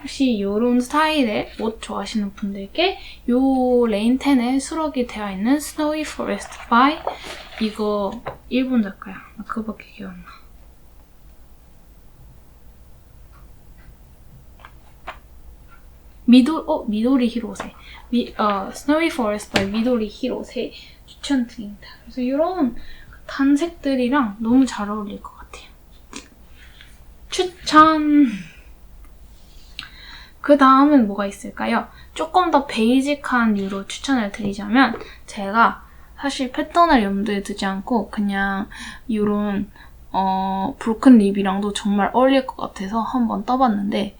혹시 요런 스타일의 옷 좋아하시는 분들께 요 레인텐에 수록이 되어 있는 Snowy Forest by 이거 일본 작가야. 나 그거밖에 기억 안 나. 미도리 히로세. Snowy Forest by 미도리 히로세 추천드립니다. 그래서 이런 단색들이랑 너무 잘 어울릴 것 같아요. 추천! 그 다음은 뭐가 있을까요? 조금 더 베이직한 류로 추천을 드리자면 제가 사실 패턴을 염두에 두지 않고 그냥 이런 브로큰 립이랑도 정말 어울릴 것 같아서 한번 떠봤는데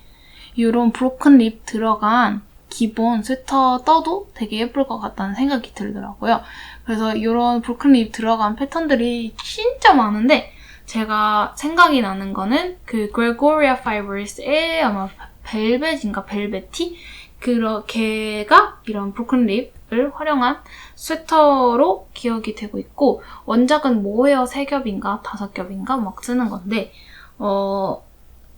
이런 브로큰 립 들어간 기본 스웨터 떠도 되게 예쁠 것 같다는 생각이 들더라고요. 그래서 이런 브로큰 립 들어간 패턴들이 진짜 많은데 제가 생각이 나는 거는 그 Gregoria Fibers의 아마 벨벳인가 벨벳티? 걔가 이런 브로큰 립을 활용한 스웨터로 기억이 되고 있고 원작은 모헤어 3겹인가 5겹인가 막 쓰는 건데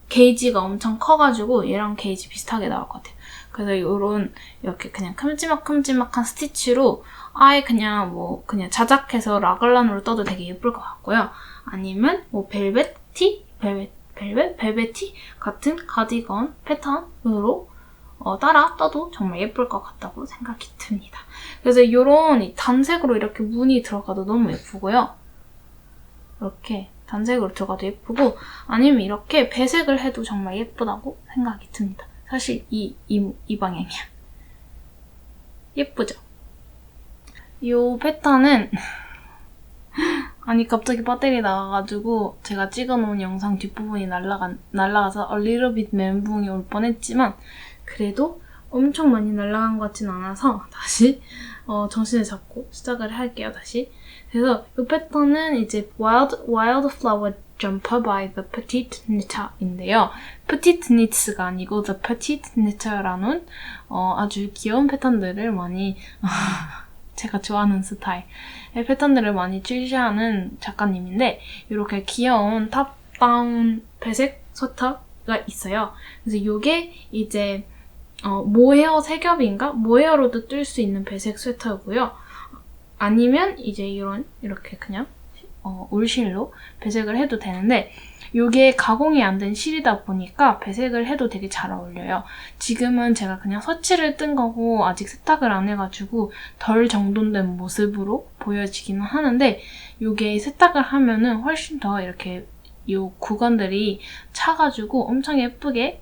게이지가 엄청 커가지고 얘랑 게이지 비슷하게 나올 것 같아요. 그래서 이렇게 그냥 큼지막한 스티치로 아예 그냥 자작해서 라글란으로 떠도 되게 예쁠 것 같고요. 아니면 벨벳티 같은 가디건 패턴으로 따라 떠도 정말 예쁠 것 같다고 생각이 듭니다. 그래서 이런 단색으로 이렇게 무늬 들어가도 너무 예쁘고요. 이렇게 단색으로 들어가도 예쁘고 아니면 이렇게 배색을 해도 정말 예쁘다고 생각이 듭니다. 사실 이 방향이야. 예쁘죠? 이 패턴은 아니 갑자기 배터리 나가가지고 제가 찍어놓은 영상 뒷부분이 날아가서 a little bit 멘붕이 올 뻔했지만 그래도 엄청 많이 날아간 것 같진 않아서 다시 정신을 잡고 시작을 할게요. 다시. 그래서 이 패턴은 이제 Wildflower Jumper by The Petite Knitter인데요. Petite Knits가 아니고 The Petite Knitter라는 아주 귀여운 패턴들을 많이 제가 좋아하는 스타일의 패턴들을 많이 출시하는 작가님인데 이렇게 귀여운 탑다운 배색 스웨터가 있어요. 그래서 이게 이제 모헤어 3겹인가? 모헤어로도 뜰 수 있는 배색 스웨터고요. 아니면 이제 이렇게 그냥 울실로 배색을 해도 되는데 이게 가공이 안 된 실이다 보니까 배색을 해도 되게 잘 어울려요. 지금은 제가 그냥 서치를 뜬 거고 아직 세탁을 안 해가지고 덜 정돈된 모습으로 보여지기는 하는데 이게 세탁을 하면은 훨씬 더 이렇게 이 구간들이 차가지고 엄청 예쁘게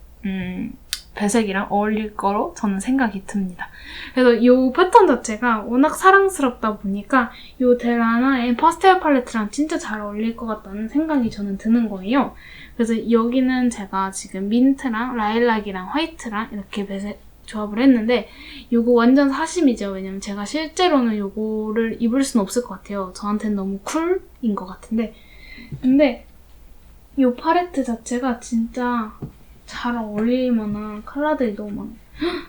배색이랑 어울릴 거로 저는 생각이 듭니다. 그래서 이 패턴 자체가 워낙 사랑스럽다 보니까 이 델라나의 파스텔 팔레트랑 진짜 잘 어울릴 것 같다는 생각이 저는 드는 거예요. 그래서 여기는 제가 지금 민트랑 라일락이랑 화이트랑 이렇게 배색 조합을 했는데 이거 완전 사심이죠. 왜냐면 제가 실제로는 이거를 입을 수는 없을 것 같아요. 저한테는 너무 쿨인 것 같은데 근데 이 팔레트 자체가 진짜 잘 어울릴 만한 컬러들이 너무 많아요.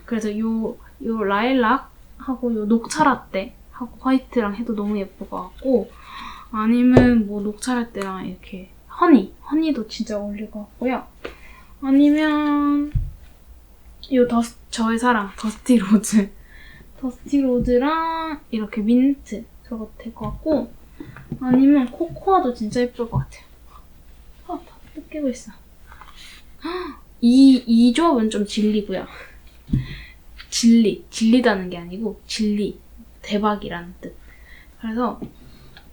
그래서 요 라일락하고 요 녹차라떼하고 화이트랑 해도 너무 예쁠 것 같고 아니면 녹차라떼랑 이렇게 허니도 진짜 어울릴 것 같고요. 아니면 요 저의 사랑 더스티 로즈랑 이렇게 민트 들어가도 될 것 같고 아니면 코코아도 진짜 예쁠 것 같아요. 다 뜯기고 있어. 이 조합은 좀 진리고요. 진리다는 게 아니고 진리, 대박이라는 뜻. 그래서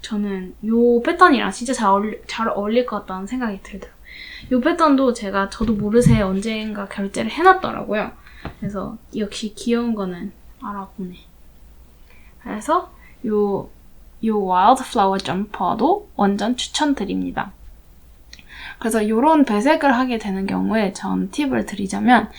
저는 이 패턴이랑 진짜 잘 어울릴 것 같다는 생각이 들더라고요. 이 패턴도 저도 모르새 언젠가 결제를 해놨더라고요. 그래서 역시 귀여운 거는 알아보네. 그래서 이 이 와일드플라워 점퍼도 완전 추천드립니다. 그래서 이런 배색을 하게 되는 경우에 전 팁을 드리자면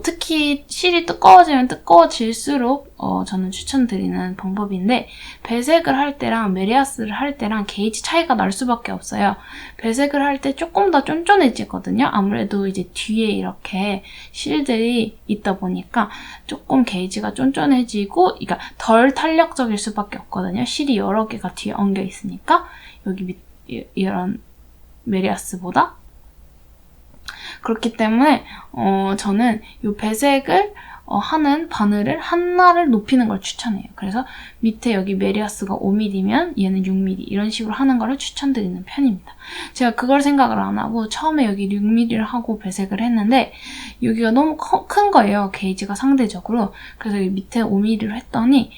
특히 실이 두꺼워지면 두꺼워질수록 저는 추천드리는 방법인데 배색을 할 때랑 메리아스를 할 때랑 게이지 차이가 날 수밖에 없어요. 배색을 할 때 조금 더 쫀쫀해지거든요. 아무래도 이제 뒤에 이렇게 실들이 있다 보니까 조금 게이지가 쫀쫀해지고 그러니까 덜 탄력적일 수밖에 없거든요. 실이 여러 개가 뒤에 엉겨 있으니까 여기 이런 메리아스보다. 그렇기 때문에 저는 이 배색을 하는 바늘을 하나를 높이는 걸 추천해요. 그래서 밑에 여기 메리아스가 5mm면 얘는 6mm 이런 식으로 하는 거를 추천드리는 편입니다. 제가 그걸 생각을 안 하고 처음에 여기 6mm를 하고 배색을 했는데 여기가 너무 큰 거예요. 게이지가 상대적으로. 그래서 여기 밑에 5mm로 했더니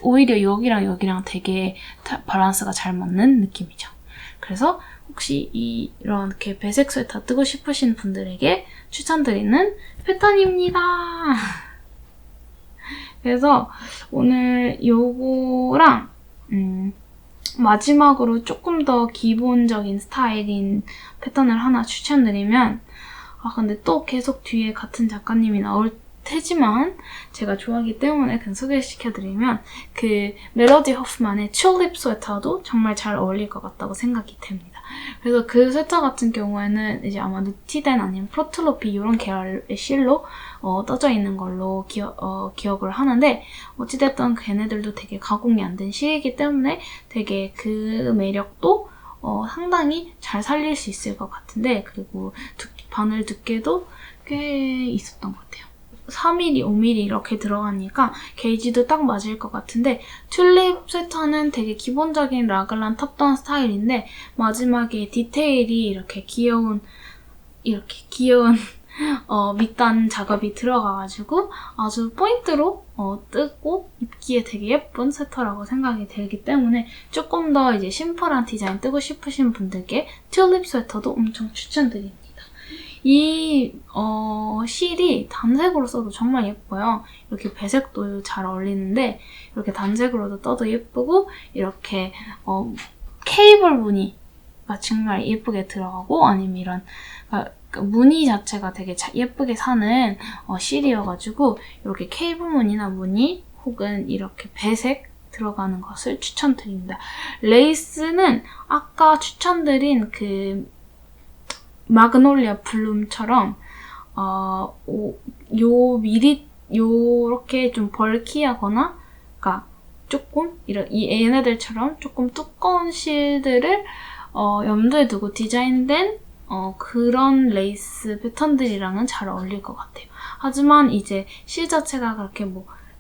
오히려 여기랑 되게 밸런스가 잘 맞는 느낌이죠. 그래서 혹시 이렇게 배색 스웨터 뜨고 싶으신 분들에게 추천드리는 패턴입니다. 그래서 오늘 요거랑 마지막으로 조금 더 기본적인 스타일인 패턴을 하나 추천드리면 근데 또 계속 뒤에 같은 작가님이 나올 테지만 제가 좋아하기 때문에 그냥 소개시켜드리면 그 멜로디 호프만의 튤립 스웨터도 정말 잘 어울릴 것 같다고 생각이 됩니다. 그래서 그 스웨터 같은 경우에는 이제 아마 누티덴 아니면 프로틀로피 이런 계열의 실로 떠져 있는 걸로 기억을 하는데 어찌됐든 걔네들도 되게 가공이 안 된 실이기 때문에 되게 그 매력도 상당히 잘 살릴 수 있을 것 같은데 그리고 바늘 두께도 꽤 있었던 것 같아요. 4mm, 5mm 이렇게 들어가니까 게이지도 딱 맞을 것 같은데 튤립 스웨터는 되게 기본적인 라글란 탑다운 스타일인데 마지막에 디테일이 이렇게 귀여운 밑단 작업이 들어가가지고 아주 포인트로 뜨고 입기에 되게 예쁜 스웨터라고 생각이 들기 때문에 조금 더 이제 심플한 디자인 뜨고 싶으신 분들께 튤립 스웨터도 엄청 추천드립니다. 이 실이 단색으로 써도 정말 예뻐요. 이렇게 배색도 잘 어울리는데 이렇게 단색으로도 떠도 예쁘고 이렇게 케이블 무늬가 정말 예쁘게 들어가고 아니면 이런 무늬 자체가 되게 예쁘게 사는 실이어가지고 이렇게 케이블 무늬나 무늬 혹은 이렇게 배색 들어가는 것을 추천드립니다. 레이스는 아까 추천드린 그 마그놀리아 블룸처럼 요렇게 좀 벌키하거나 그러니까 조금 얘네들처럼 조금 두꺼운 실들을 염두에 두고 디자인된 그런 레이스 패턴들이랑은 잘 어울릴 것 같아요. 하지만 이제 실 자체가 그렇게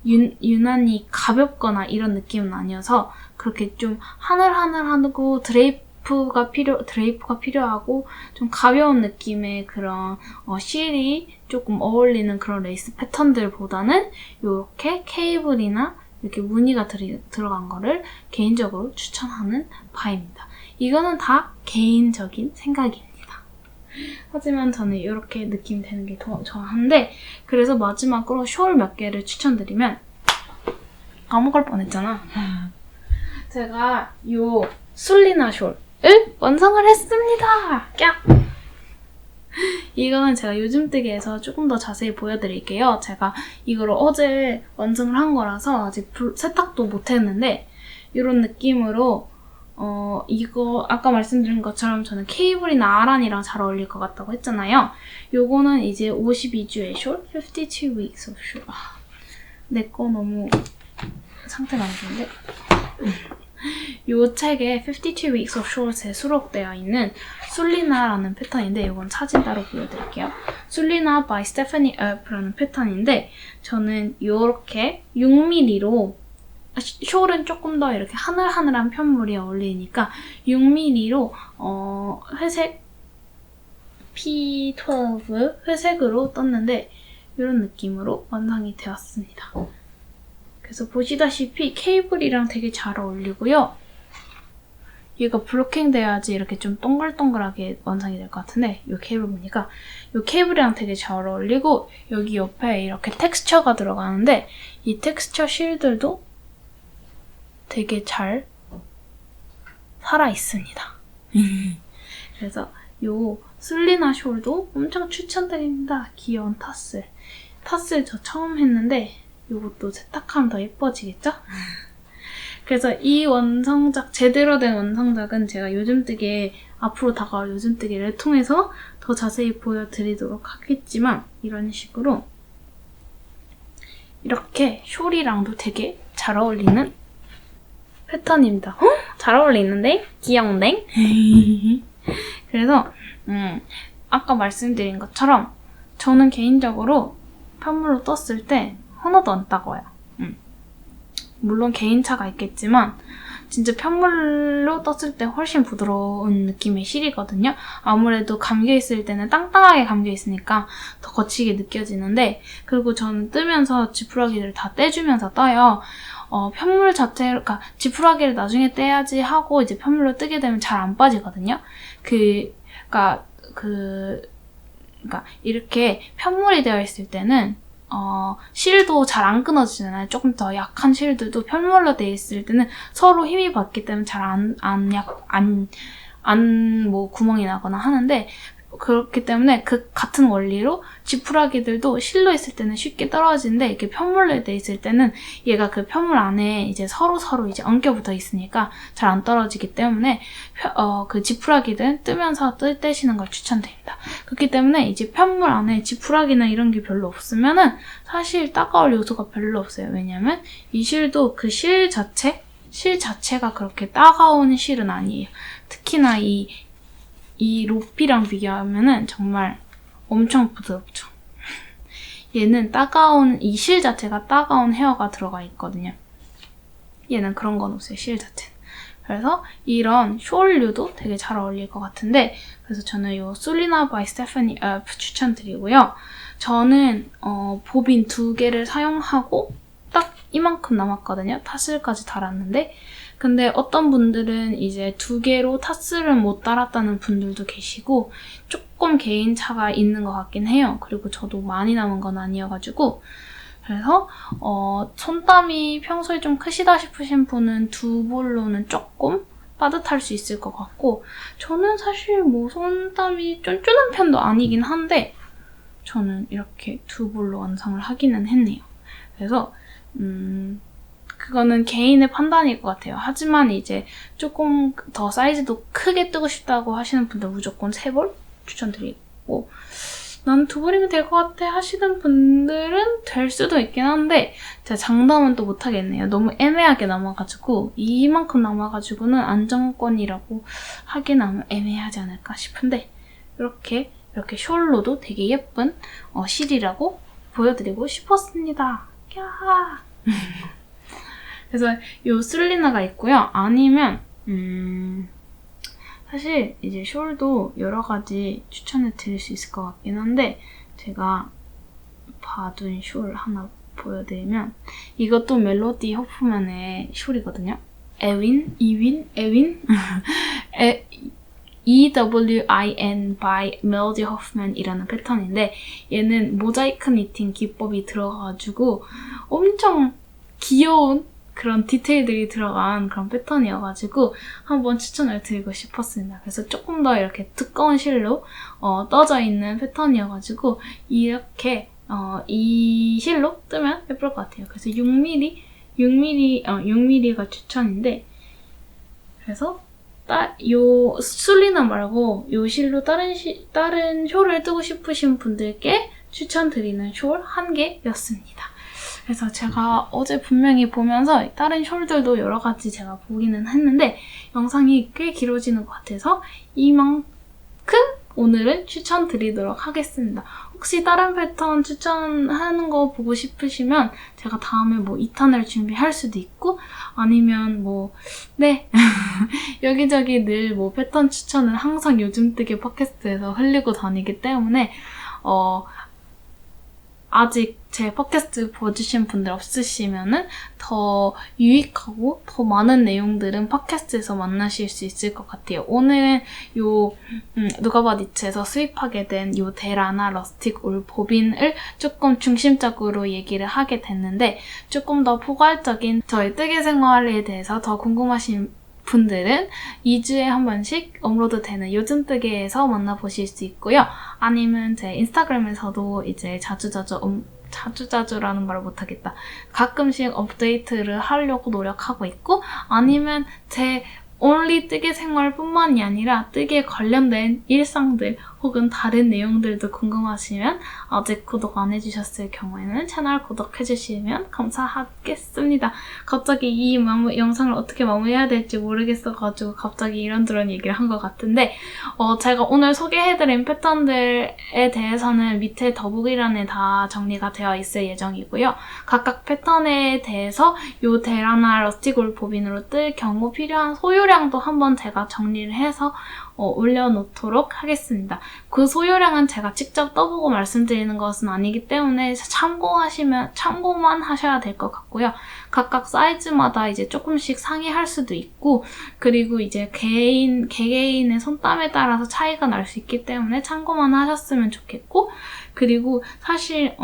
유난히 가볍거나 이런 느낌은 아니어서 그렇게 좀 하늘하늘하고 드레이프가 필요하고 좀 가벼운 느낌의 그런 실이 조금 어울리는 그런 레이스 패턴들보다는 이렇게 케이블이나 이렇게 무늬가 들어간 거를 개인적으로 추천하는 바입니다. 이거는 다 개인적인 생각입니다. 하지만 저는 이렇게 느낌 되는 게 더 좋아하는데 그래서 마지막으로 숄 몇 개를 추천드리면 까먹을 뻔했잖아. 제가 이 술리나 숄을 완성을 했습니다. 깍! 이거는 제가 요즘 뜨기에서 조금 더 자세히 보여드릴게요. 제가 이걸 어제 완성을 한 거라서 아직 세탁도 못했는데 이런 느낌으로 이거 아까 말씀드린 것처럼 저는 케이블이나 아란이랑 잘 어울릴 것 같다고 했잖아요. 요거는 이제 52주의 숄, 52 weeks of 숄. 내 거 너무 상태가 안 좋은데? 요 책에 52 weeks of 숄에 수록되어 있는 술리나라는 패턴인데 이건 사진 따로 보여드릴게요. 술리나 by Stephanie Earp라는 패턴인데 저는 이렇게 6mm로 숄은 조금 더 이렇게 하늘하늘한 편물이 어울리니까 6mm로 회색 P12 회색으로 떴는데 이런 느낌으로 완성이 되었습니다. 그래서 보시다시피 케이블이랑 되게 잘 어울리고요. 얘가 블로킹 돼야지 이렇게 좀 동글동글하게 완성이 될 것 같은데 이 케이블 보니까 이 케이블이랑 되게 잘 어울리고 여기 옆에 이렇게 텍스처가 들어가는데 이 텍스처 실들도 되게 잘 살아있습니다. 그래서 요 슬리나 숄도 엄청 추천드립니다. 귀여운 타슬. 타슬 저 처음 했는데 요것도 세탁하면 더 예뻐지겠죠? 그래서 이 원성작, 제대로 된 원성작은 제가 요즘 뜨개, 앞으로 다가올 요즘 뜨개를 통해서 더 자세히 보여드리도록 하겠지만 이런 식으로 이렇게 숄이랑도 되게 잘 어울리는 패턴입니다. 잘 어울리는데? 귀여운데? 그래서 아까 말씀드린 것처럼 저는 개인적으로 편물로 떴을 때 하나도 안 따가워요. 물론 개인차가 있겠지만 진짜 편물로 떴을 때 훨씬 부드러운 느낌의 실이거든요. 아무래도 감겨있을 때는 땅땅하게 감겨있으니까 더 거치게 느껴지는데, 그리고 저는 뜨면서 지푸라기를 다 떼주면서 떠요. 편물 그러니까 지푸라기를 나중에 떼야지 하고 이제 편물로 뜨게 되면 잘 안 빠지거든요. 그러니까 이렇게 편물이 되어 있을 때는 실도 잘 안 끊어지잖아요. 조금 더 약한 실들도 편물로 되어 있을 때는 서로 힘이 받기 때문에 잘 뭐 구멍이 나거나 하는데, 그렇기 때문에 그 같은 원리로 지푸라기들도 실로 있을 때는 쉽게 떨어지는데 이렇게 편물로 돼 있을 때는 얘가 그 편물 안에 이제 서로 이제 엉겨 붙어 있으니까 잘 안 떨어지기 때문에 그 지푸라기들 뜨면서 떼시는 걸 추천드립니다. 그렇기 때문에 이제 편물 안에 지푸라기나 이런 게 별로 없으면은 사실 따가울 요소가 별로 없어요. 왜냐면 이 실도 그 실 자체가 그렇게 따가운 실은 아니에요. 특히나 이 로피랑 비교하면은 정말 엄청 부드럽죠. 얘는 이 실 자체가 따가운 헤어가 들어가 있거든요. 얘는 그런 건 없어요, 실 자체는. 그래서 이런 숄류도 되게 잘 어울릴 것 같은데, 그래서 저는 이 솔리나 바이 스테파니 추천드리고요. 저는 보빈 2개를 사용하고 딱 이만큼 남았거든요. 타슬까지 달았는데, 근데 어떤 분들은 이제 2개로 타슬을 못 달았다는 분들도 계시고 조금 개인차가 있는 것 같긴 해요. 그리고 저도 많이 남은 건 아니어가지고, 그래서 손땀이 평소에 좀 크시다 싶으신 분은 2볼로는 조금 빠듯할 수 있을 것 같고, 저는 사실 뭐 손땀이 쫀쫀한 편도 아니긴 한데 저는 이렇게 2볼로 완성을 하기는 했네요. 그래서 그거는 개인의 판단일 것 같아요. 하지만 이제 조금 더 사이즈도 크게 뜨고 싶다고 하시는 분들 무조건 3볼 추천드리고, 난 2볼이면 될 것 같아 하시는 분들은 될 수도 있긴 한데 제가 장담은 또 못하겠네요. 너무 애매하게 남아가지고, 이만큼 남아가지고는 안정권이라고 하기는 애매하지 않을까 싶은데, 이렇게 숄로도 되게 예쁜 실이라고 보여드리고 싶었습니다. 야. 그래서 요 슬리나가 있고요. 아니면 사실 이제 숄도 여러 가지 추천해 드릴 수 있을 것 같긴 한데, 제가 봐둔 숄 하나 보여드리면, 이것도 멜로디 호프만의 숄이거든요. 에윈? EWIN by 멜로디 호프만이라는 패턴인데, 얘는 모자이크 니팅 기법이 들어가가지고 엄청 귀여운 그런 디테일들이 들어간 그런 패턴이어가지고 한번 추천을 드리고 싶었습니다. 그래서 조금 더 이렇게 두꺼운 실로 떠져 있는 패턴이어가지고 이렇게 이 실로 뜨면 예쁠 것 같아요. 그래서 6mm가 추천인데, 그래서 요 슬리나 말고 요 실로 다른 숄을 뜨고 싶으신 분들께 추천드리는 숄 1개였습니다. 그래서 제가 어제 분명히 보면서 다른 숄들도 여러 가지 제가 보기는 했는데 영상이 꽤 길어지는 것 같아서 이만큼 오늘은 추천드리도록 하겠습니다. 혹시 다른 패턴 추천하는 거 보고 싶으시면 제가 다음에 뭐 2탄을 준비할 수도 있고, 아니면 여기저기 늘 뭐 패턴 추천을 항상 요즘 뜨개 팟캐스트에서 흘리고 다니기 때문에 아직 제 팟캐스트 보여주신 분들 없으시면은 더 유익하고 더 많은 내용들은 팟캐스트에서 만나실 수 있을 것 같아요. 오늘은 누가바디츠에서 수입하게 된 요 데라나 러스틱 울 보빈을 조금 중심적으로 얘기를 하게 됐는데, 조금 더 포괄적인 저희 뜨개 생활에 대해서 더 궁금하신 분들은 2주에 한 번씩 업로드되는 요즘 뜨개에서 만나보실 수 있고요. 아니면 제 인스타그램에서도 이제 자주자주라는 말을 못하겠다. 가끔씩 업데이트를 하려고 노력하고 있고, 아니면 제 only 뜨개 생활뿐만이 아니라 뜨개에 관련된 일상들 혹은 다른 내용들도 궁금하시면 아직 구독 안 해주셨을 경우에는 채널 구독해주시면 감사하겠습니다. 갑자기 이 영상을 어떻게 마무리해야 될지 모르겠어가지고 갑자기 이런저런 얘기를 한 것 같은데 제가 오늘 소개해드린 패턴들에 대해서는 밑에 더보기란에 다 정리가 되어 있을 예정이고요. 각각 패턴에 대해서 요 데라나 러스티골 보빈으로 뜰 경우 필요한 소요량도 한번 제가 정리를 해서 올려놓도록 하겠습니다. 그 소요량은 제가 직접 떠보고 말씀드리는 것은 아니기 때문에 참고만 하셔야 될 것 같고요. 각각 사이즈마다 이제 조금씩 상이할 수도 있고, 그리고 이제 개개인의 손땀에 따라서 차이가 날 수 있기 때문에 참고만 하셨으면 좋겠고, 그리고 사실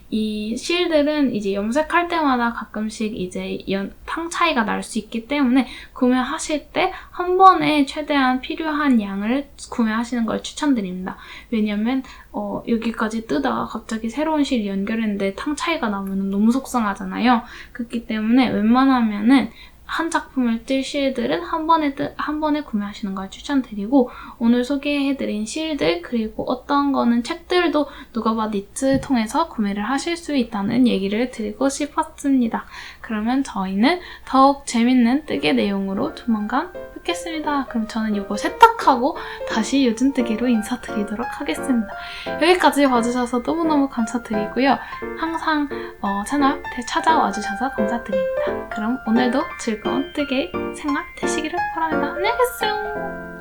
이 실들은 이제 염색할 때마다 가끔씩 이제 탕 차이가 날 수 있기 때문에 구매하실 때 한 번에 최대한 필요한 양을 구매하시는 걸 추천드립니다. 왜냐면 여기까지 뜨다가 갑자기 새로운 실 연결했는데 탕 차이가 나면 너무 속상하잖아요. 그렇기 때문에 웬만하면은 한 작품을 뜰 실들은 한 번에 구매하시는 걸 추천드리고, 오늘 소개해드린 실들 그리고 어떤 거는 책들도 누가봐 니트 통해서 구매를 하실 수 있다는 얘기를 드리고 싶었습니다. 그러면 저희는 더욱 재밌는 뜨개 내용으로 조만간 뵙겠습니다. 그럼 저는 이거 세탁하고 다시 요즘 뜨개로 인사드리도록 하겠습니다. 여기까지 봐주셔서 너무너무 감사드리고요. 항상 채널 찾아와 주셔서 감사드립니다. 그럼 오늘도 즐거운 뜨개 생활 되시기를 바랍니다. 안녕히 계세요.